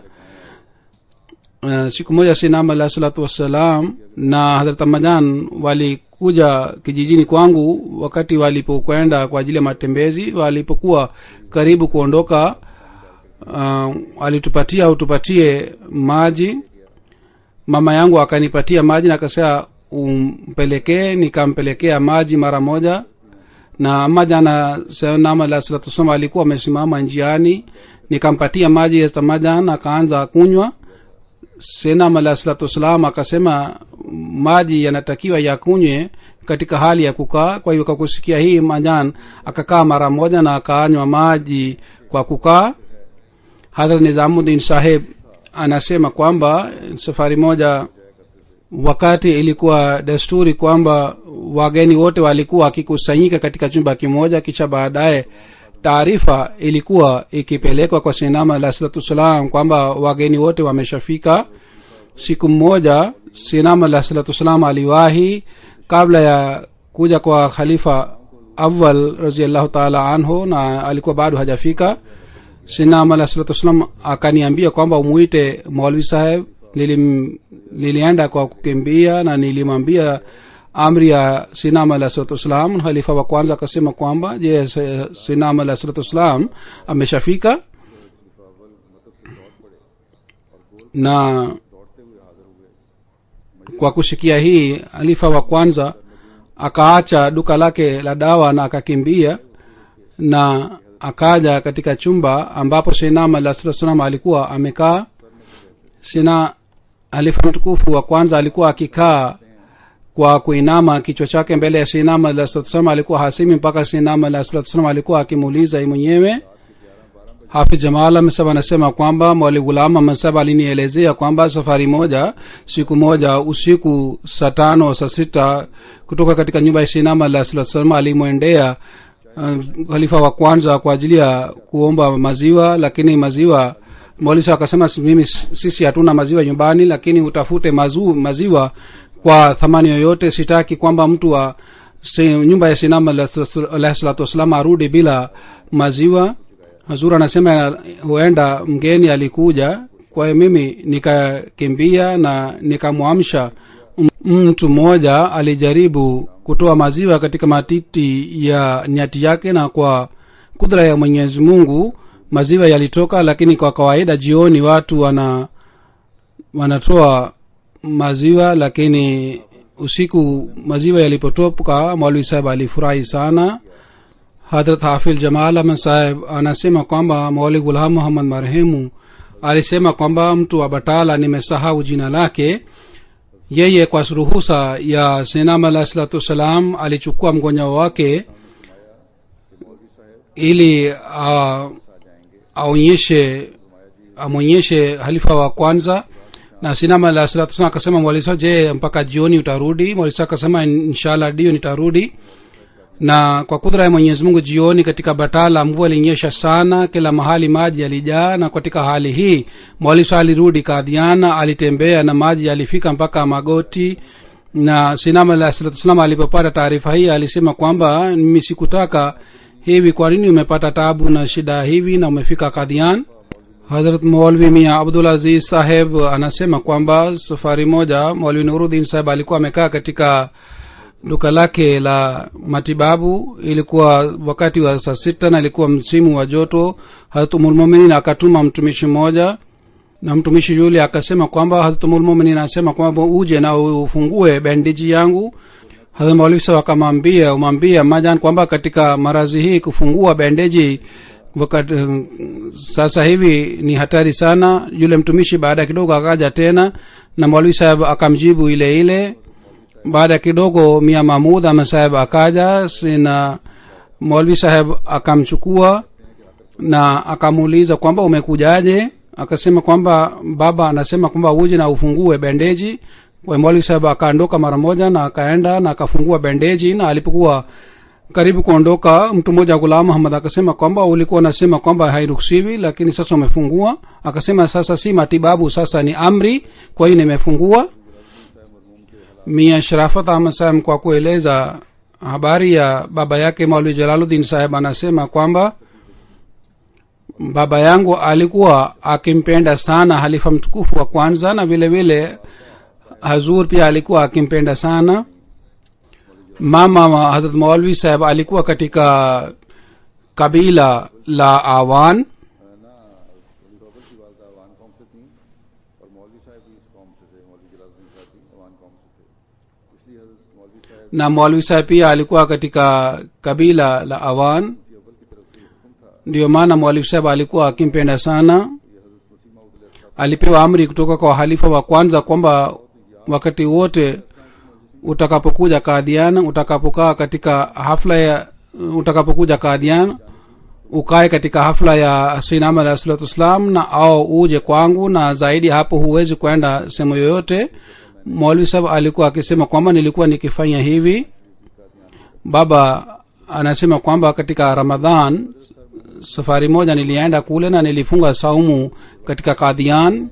siku moja Sayyidina alayhi salatu wasalam na Hadhrat Amajan walikuja kijijini kwangu wakati walipokwenda kwa ajili ya matembezi. Walipokuwa karibu kuondoka, alitupatia utupatie maji. Mama yangu akanipatia maji na akasema umpelekee. Nikampelekea maji mara moja, na Amajana Sayyidina alayhi salatu wasalam alikuwa amesimama njiani. Nikampatia maji ya Amajan akaanza kunywa. Sayyidina alayhi salatu wasalam akasema maji yanatakiwa yakunywe katika hali ya kukaa. Kwa hiyo akakusikia hii Majan akakaa mara moja na akaanywa maji kwa kukaa. Hadhrat Nizamuddin Sahib anasema kwamba safari moja, wakati ilikuwa desturi kwamba wageni wote walikuwa wakikusanyika katika chumba kimoja, kisha baadaye taarifa ilikuwa ikipelekwa kwa Sayyidina alayhi salatu wasalam kwamba wageni wote wameshafika. Siku moja Sayyidina alayhi salatu wasalam aliwahi kabla ya kuja kwa khalifa awwal radhiyallahu ta'ala anhu, na alikuwa bado hajafika. Sayyidina alayhi salatu wasalam akaniambia kwamba umuite Maulvi Sahib. Nilienda kwa kukimbia na nilimwambia amri ya Sayyidina alayhi salatu wasalam. Khalifa wa kwanza akasema kwamba je, Sayyidina alayhi salatu wasalam ameshafika? Na kwa kushikia hii khalifa wa kwanza akaacha duka lake la dawa na akakimbia na akaja katika chumba ambapo Sayyidina alayhi salatu wasalam alikuwa amekaa. Sina khalifa mtukufu wa kwanza alikuwa akikaa kwa kuinama kichwa chake mbele ya Sayyidina alayhi salatu wasalam. Alikuwa hasimi mpaka Sayyidina alayhi salatu wasalam alikuwa akimuuliza yeye mwenyewe. Hafidh Jamal Masab anasema kwamba Maulvi Ghulam Masab alinielezea kwamba safari moja, siku moja usiku saa 5 saa 6 kutoka katika nyumba ya Sayyidina alayhi salatu wasalam alimwendea khalifa wa kwanza kwa ajili ya kuomba maziwa. Lakini maziwa, Maulvi akasema sisi hatuna maziwa nyumbani, lakini utafute maziwa kwa thamani yoyote. Sitaki kwamba mtu wa nyumba ya Sayyidina alayhi salatu wasalam arudi bila maziwa. Hazur anasema huenda mgeni alikuja, kwa hiyo mimi nikakimbia na nikamwamsha mtu mmoja. Alijaribu kutoa maziwa katika matiti ya nyati yake, na kwa kudra ya Mwenyezi Mungu maziwa yalitoka. Lakini kwa kawaida jioni watu wanatoa maziwa, lakini usiku maziwa yalipotoka Maulvi Sahib alifurahi sana. Hadhrat Hafidh Jamal Ahmad Sahib anasema kwamba Maulvi Ghulam Muhammad marehemu alisema kwamba mtu wa Batala, nimesahau jina lake, yeye kwa ruhusa ya Sayyidina alayhi salatu wasalam alichukua mgonjwa wake ili amonyeshe halifa wa kwanza. Na Sayyidina alayhi salatu wasalam akasema Maulvi, je, mpaka jioni utarudi? Maulvi akasema inshallah ndio nitarudi. Na kwa kudra ya Mwenyezi Mungu jioni katika Batala mvua ilinyesha sana, kila mahali maji yalijaa. Na katika hali hii Maulvi alirudi Kadhiana, alitembea na maji yalifika mpaka magoti. Na Sayyidina alayhi salatu wasalam alipopata taarifa hii alisema kwamba mimi sikutaka hivi, kwa nini umepata taabu na shida hivi na umefika Kadhian? Hazrat Maulvi Mia Abdul Aziz Sahib anasema kwamba safari moja Maulvi Nuruddin Sahib alikuwa amekaa katika duka lake la matibabu. Ilikuwa wakati wa saa 6 na ilikuwa msimu wa joto. Hazrat Ummul Mu'minin akatuma mtumishi mmoja, na mtumishi yule akasema kwamba Hazrat Ummul Mu'minin anasema kwamba uje na ufungue bandage yangu. Hazrat Maulvi Sahib akamwambia Majan kwamba katika marazi hii kufungua bandage wakati sasa hivi ni hatari sana. Yule mtumishi baada kidogo akaja tena, na Maulvi Sahib akamjibu ile baada ya kidogo mia mahmud ahmed saheb akaja na maulvi saheb akamchukua na akamuuliza kwamba umekujaje. Akasema kwamba baba anasema kwamba uje na ufungue bendeji. Kwa maulvi saheb akaondoka mara moja na akaenda na akafungua bendeji, na alipokuwa karibu kuondoka mtu mmoja Ghulam Muhammad akasema kwamba ulikuwa unasema kwamba hairuhusiwi, lakini sasa umefungua. Akasema sasa si matibabu, sasa ni amri, kwa hiyo nimefungua. Mia Sharafat Ahmad Saheb kwa kueleza habari ya baba yake Maulvi Jalaluddin Saheb anasema kwamba baba yangu alikuwa akimpenda sana halifa mtukufu wa kwanza, na vile vile Hazur pia alikuwa akimpenda sana. mama wa Hazrat Maulvi Saheb alikuwa katika kabila la Awan, na Maulvi Saheb pia alikuwa katika kabila la Awan. Ndio maana Maulvi Saheb alikuwa akimpenda sana. Alipewa amri kutoka kwa halifa wa kwanza kwamba wakati wote utakapokuja Qadian, utakapokaa katika hafla ya utakapokuja Qadian, ukae katika hafla ya Sayyidina alayhi salatu wasalam, na au uje kwangu, na zaidi hapo huwezi kwenda sehemu yoyote. Maulvi Saheb alikuwa akisema kwamba nilikuwa nikifanya hivi. Baba anasema kwamba katika Ramadhan safari moja nilienda kule na nilifunga saumu katika Qadian.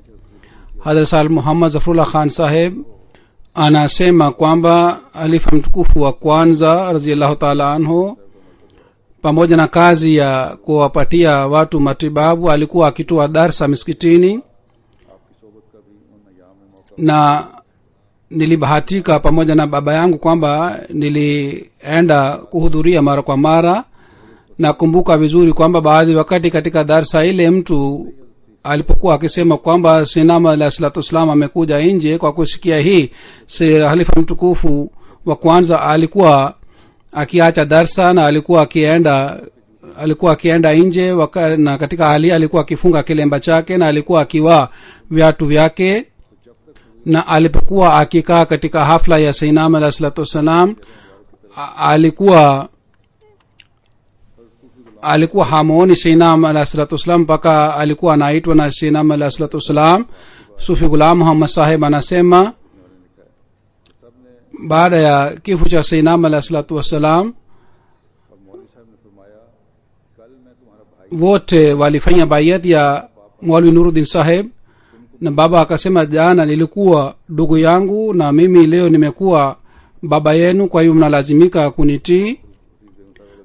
Hazrat Sayyid Muhammad Zafrullah Khan Saheb anasema kwamba halifa mtukufu wa kwanza radhiyallahu ta'ala anhu, pamoja na kazi ya kuwapatia watu matibabu, alikuwa akitoa darsa miskitini, na nilibahatika pamoja na baba yangu kwamba nilienda kuhudhuria mara kwa mara. Nakumbuka vizuri kwamba baadhi wakati katika darsa ile mtu alipokuwa akisema kwamba Sayyidina alayhi salatu wasalam amekuja nje, kwa kusikia hii halifa mtukufu wa kwanza alikuwa akiacha darsa na alikuwa akienda nje, na katika hali alikuwa akifunga kilemba chake na alikuwa akivaa viatu vyake, na alipokuwa akikaa katika hafla ya Sayyidina alayhi salatu wasalam alikuwa hamuoni Sayyidina alayhi salatu wasalam mpaka alikuwa anaitwa na Sayyidina alayhi salatu wasalam. Sufi Ghulam Muhammad Saheb anasema baada ya kifo cha Sayyidina alayhi salatu wasalam wote walifanya bayat ya Maulvi Nuruddin Saheb, na baba akasema jana nilikuwa ndugu yangu na mimi leo nimekuwa baba yenu, kwa hiyo mnalazimika kunitii.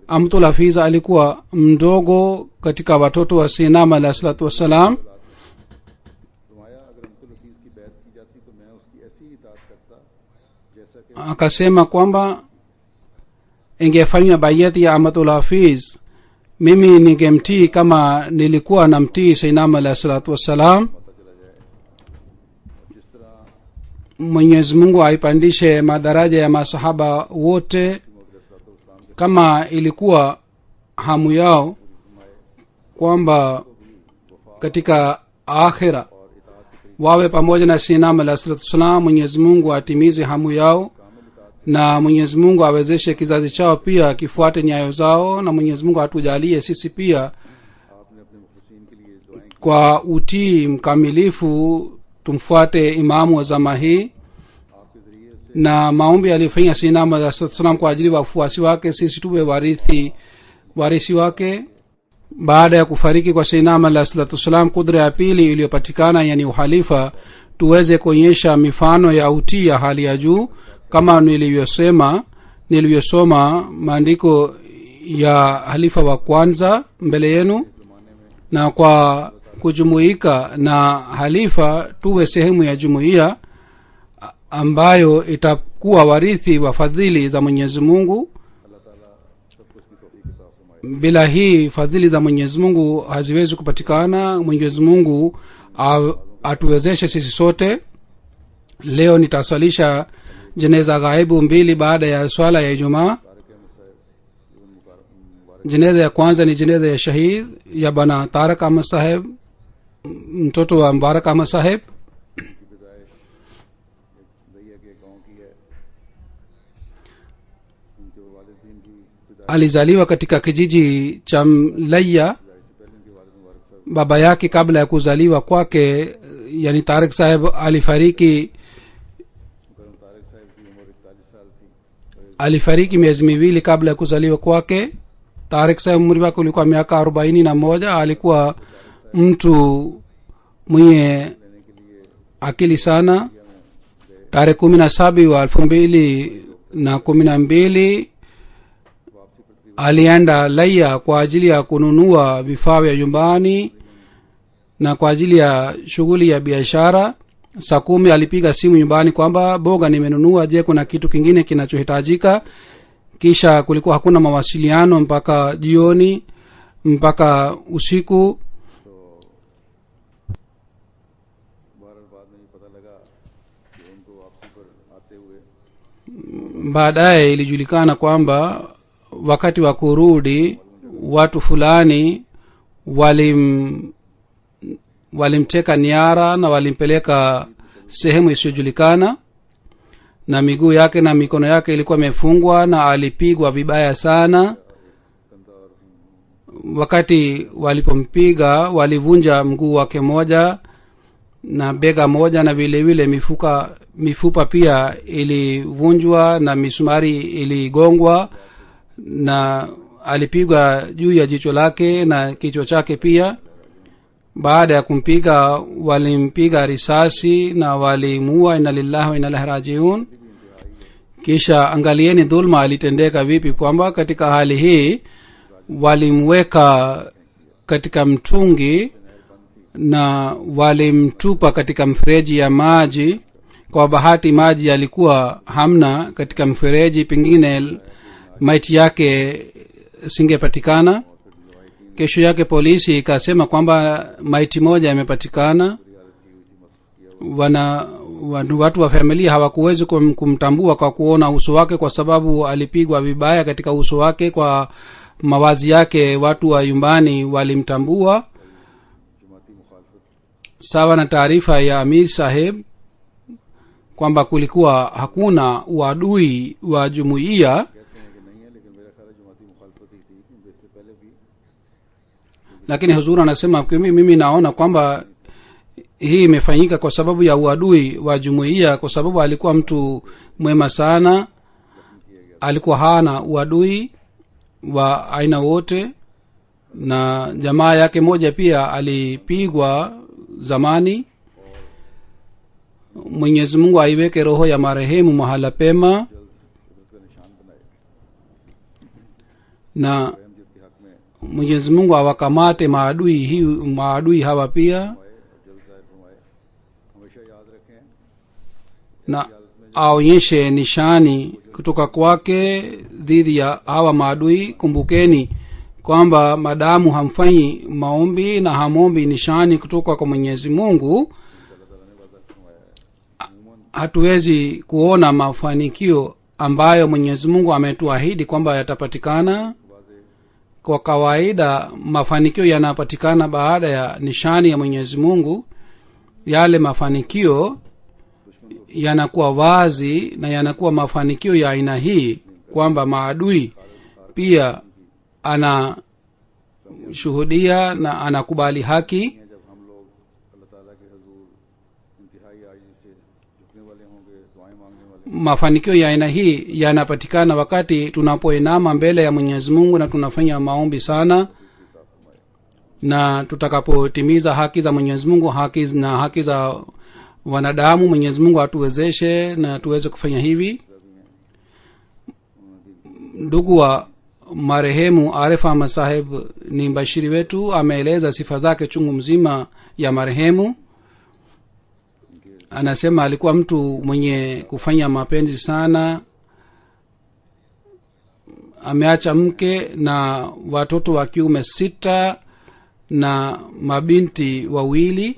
Amtul Hafiz alikuwa mdogo katika watoto wa Sayyidina alayhi salatu wasalam. Akasema kwamba ingefanywa bayati ya Amtul Hafiz, mimi ningemtii kama nilikuwa namtii Sayyidina alayhi salatu wasalam. Mwenyezi Mungu aipandishe madaraja ya masahaba wote. Kama ilikuwa hamu yao kwamba katika akhira wawe pamoja na Sayyidina alayhi salatu wasalam, Mwenyezi Mungu atimize hamu yao, na Mwenyezi Mungu awezeshe kizazi chao pia kifuate nyayo zao, na Mwenyezi Mungu atujalie sisi pia kwa utii mkamilifu tumfuate imamu wa zama hii. Na maombi alifanya Sayyidina alayhi salatu wasalam kwa ajili ya wafuasi wake, sisi tuwe warisi wake. Baada ya kufariki kwa Sayyidina alayhi salatu wasalam, kudra ya pili iliyopatikana yani uhalifa, tuweze kuonyesha mifano ya utii ya hali ya juu, kama nilivyosoma maandiko ya halifa wa kwanza mbele yenu, na kwa kujumuika na halifa tuwe sehemu ya jumuiya ambayo itakuwa warithi wa fadhili za Mwenyezi Mungu. Bila hii fadhili za Mwenyezi Mungu haziwezi kupatikana. Mwenyezi Mungu atuwezeshe sisi sote. Leo nitaswalisha jeneza ghaibu mbili baada ya swala ya Ijumaa. Jeneza ya kwanza ni jeneza ya shahid ya bana Tarak Ahmad Saheb, mtoto wa Mubarak Ahmad Saheb. alizaliwa katika kijiji cha Laya. Baba yake kabla ya kuzaliwa kwake, yani Tariq Saheb, alifariki miezi miwili kabla ya kuzaliwa kwake. Tariq Saheb umri wake ulikuwa miaka 41. alikuwa mtu mwenye akili sana. tarehe 17 wa 2012 alienda Laya kwa ajili ya kununua vifaa vya nyumbani na kwa ajili ya shughuli ya biashara. Saa 10 alipiga simu nyumbani kwamba boga nimenunua, je kuna kitu kingine kinachohitajika? Kisha kulikuwa hakuna mawasiliano mpaka jioni, mpaka usiku. Baadaye ilijulikana kwamba wakati wa kurudi watu fulani walimteka nyara na walimpeleka sehemu isiyojulikana, na miguu yake na mikono yake ilikuwa imefungwa na alipigwa vibaya sana. Wakati walipompiga walivunja mguu wake moja na bega moja, na vile vile mifupa pia ilivunjwa na misumari iligongwa, na alipigwa juu ya jicho lake na kichwa chake pia. Baada ya kumpiga walimpiga risasi na walimuua. Inna lillahi wa inna ilaihi rajiun. Kisha angalieni dhulma alitendeka vipi, kwamba katika hali hii walimweka katika mtungi na walimtupa katika mfereji ya maji. Kwa bahati maji yalikuwa hamna katika mfereji, pengine maiti yake singepatikana. Kesho yake polisi ikasema kwamba maiti moja imepatikana. Watu wa familia hawakuwezi kumtambua kwa kuona uso wake, kwa sababu alipigwa vibaya katika uso wake. Kwa mawazi yake watu wa nyumbani walimtambua. Sawa na taarifa ya Amir Saheb kwamba kulikuwa hakuna uadui wa jumuiya, lakini huzuri anasema mimi naona kwamba hii imefanyika kwa sababu ya uadui wa jumuiya, kwa sababu alikuwa mtu mwema sana, alikuwa hana uadui wa aina wote. Na jamaa yake moja pia alipigwa zamani. Mwenyezi Mungu aiweke roho ya marehemu mahala pema, na Mwenyezi Mungu awakamate maadui hawa pia, na aonyeshe nishani kutoka kwake dhidi ya hawa maadui. Kumbukeni kwamba madamu hamfanyi maombi na hamombi nishani kutoka kwa Mwenyezi Mungu, hatuwezi kuona mafanikio ambayo Mwenyezi Mungu ametuahidi kwamba yatapatikana. Kwa kawaida mafanikio yanapatikana baada ya nishani ya Mwenyezi Mungu. Yale mafanikio yanakuwa wazi na yanakuwa mafanikio ya aina hii kwamba maadui pia anashuhudia na anakubali haki. Mafanikio ya aina hii yanapatikana wakati tunapoinama mbele ya Mwenyezi Mungu na tunafanya maombi sana, na tutakapotimiza haki za Mwenyezi Mungu, haki za wanadamu. Mwenyezi Mungu atuwezeshe na tuweze kufanya hivi. Ndugu wa marehemu Arif Ahmad Saheb ni mbashiri wetu, ameeleza sifa zake chungu mzima ya marehemu. Anasema alikuwa mtu mwenye kufanya mapenzi sana. Ameacha mke na watoto wa kiume 6 na mabinti 2.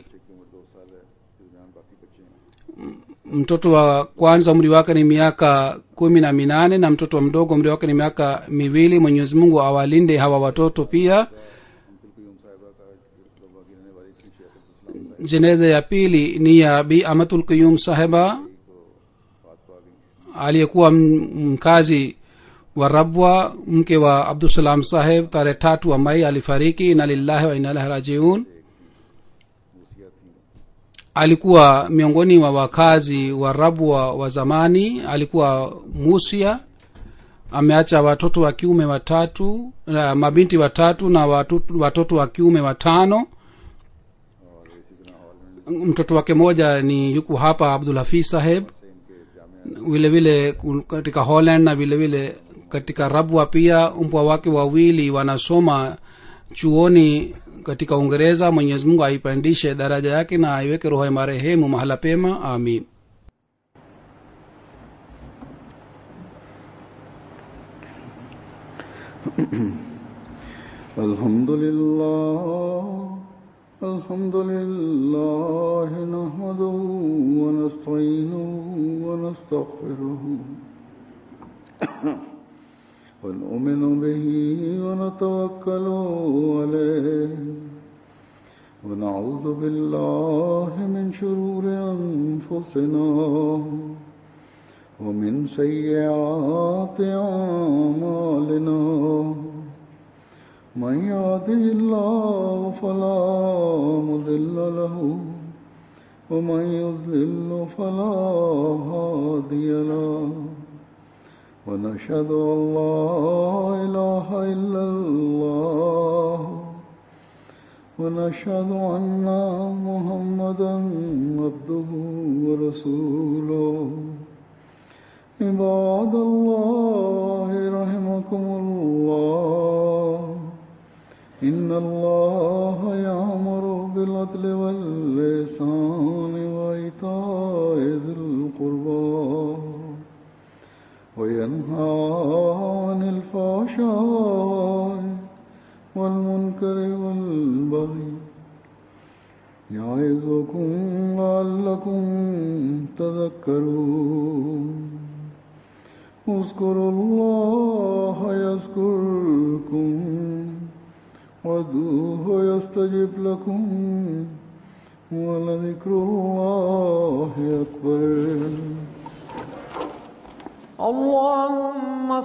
Mtoto wa kwanza umri wake ni miaka 18 na mtoto wa mdogo umri wake ni miaka 2. Mwenyezi Mungu awalinde hawa watoto pia. Jeneza ya pili ni ya Bi Amatul Qayyum Sahiba, aliyekuwa mkazi wa Rabwa, mke wa Abdusalam saheb, tarehe 3 wa Mai alifariki. Inna lillahi wa inna ilaihi rajiun. Alikuwa miongoni wa wakazi wa Rabwa wa zamani. Alikuwa musia. Ameacha watoto wa kiume 3, mabinti 3 na watoto wa kiume 5. Mtoto wake moja ni yuko hapa, Abdul Hafiz saheb. Vile vile katika Holland na vile vile katika Rabwa pia umpwa wake wawili wanasoma chuoni katika Uingereza. Mwenyezi Mungu aipandishe daraja yake na aiweke roho ya marehemu mahala pema, amin. Alhamdulillah nahmaduhu wa nasta'inuhu wa nastaghfiruhu wa nu'minu bihi wa natawakkalu alayhi wa na'udhu billahi min shururi anfusina wa min sayyiati a'malina. من يهده الله فلا مضل له ومن يضلل فلا هادي له ونشهد أن لا إله إلا الله ونشهد أن محمدا عبده ورسوله. عباد الله رحمكم الله، إن الله يأمر بالعدل والإحسان وإيتاء ذي القربى وينهى عن الفحشاء والمنكر والبغي يعظكم لعلكم تذكرون. اذكروا الله يذكركم وادعوه يستجب لكم ولذكر الله أكبر. اللهم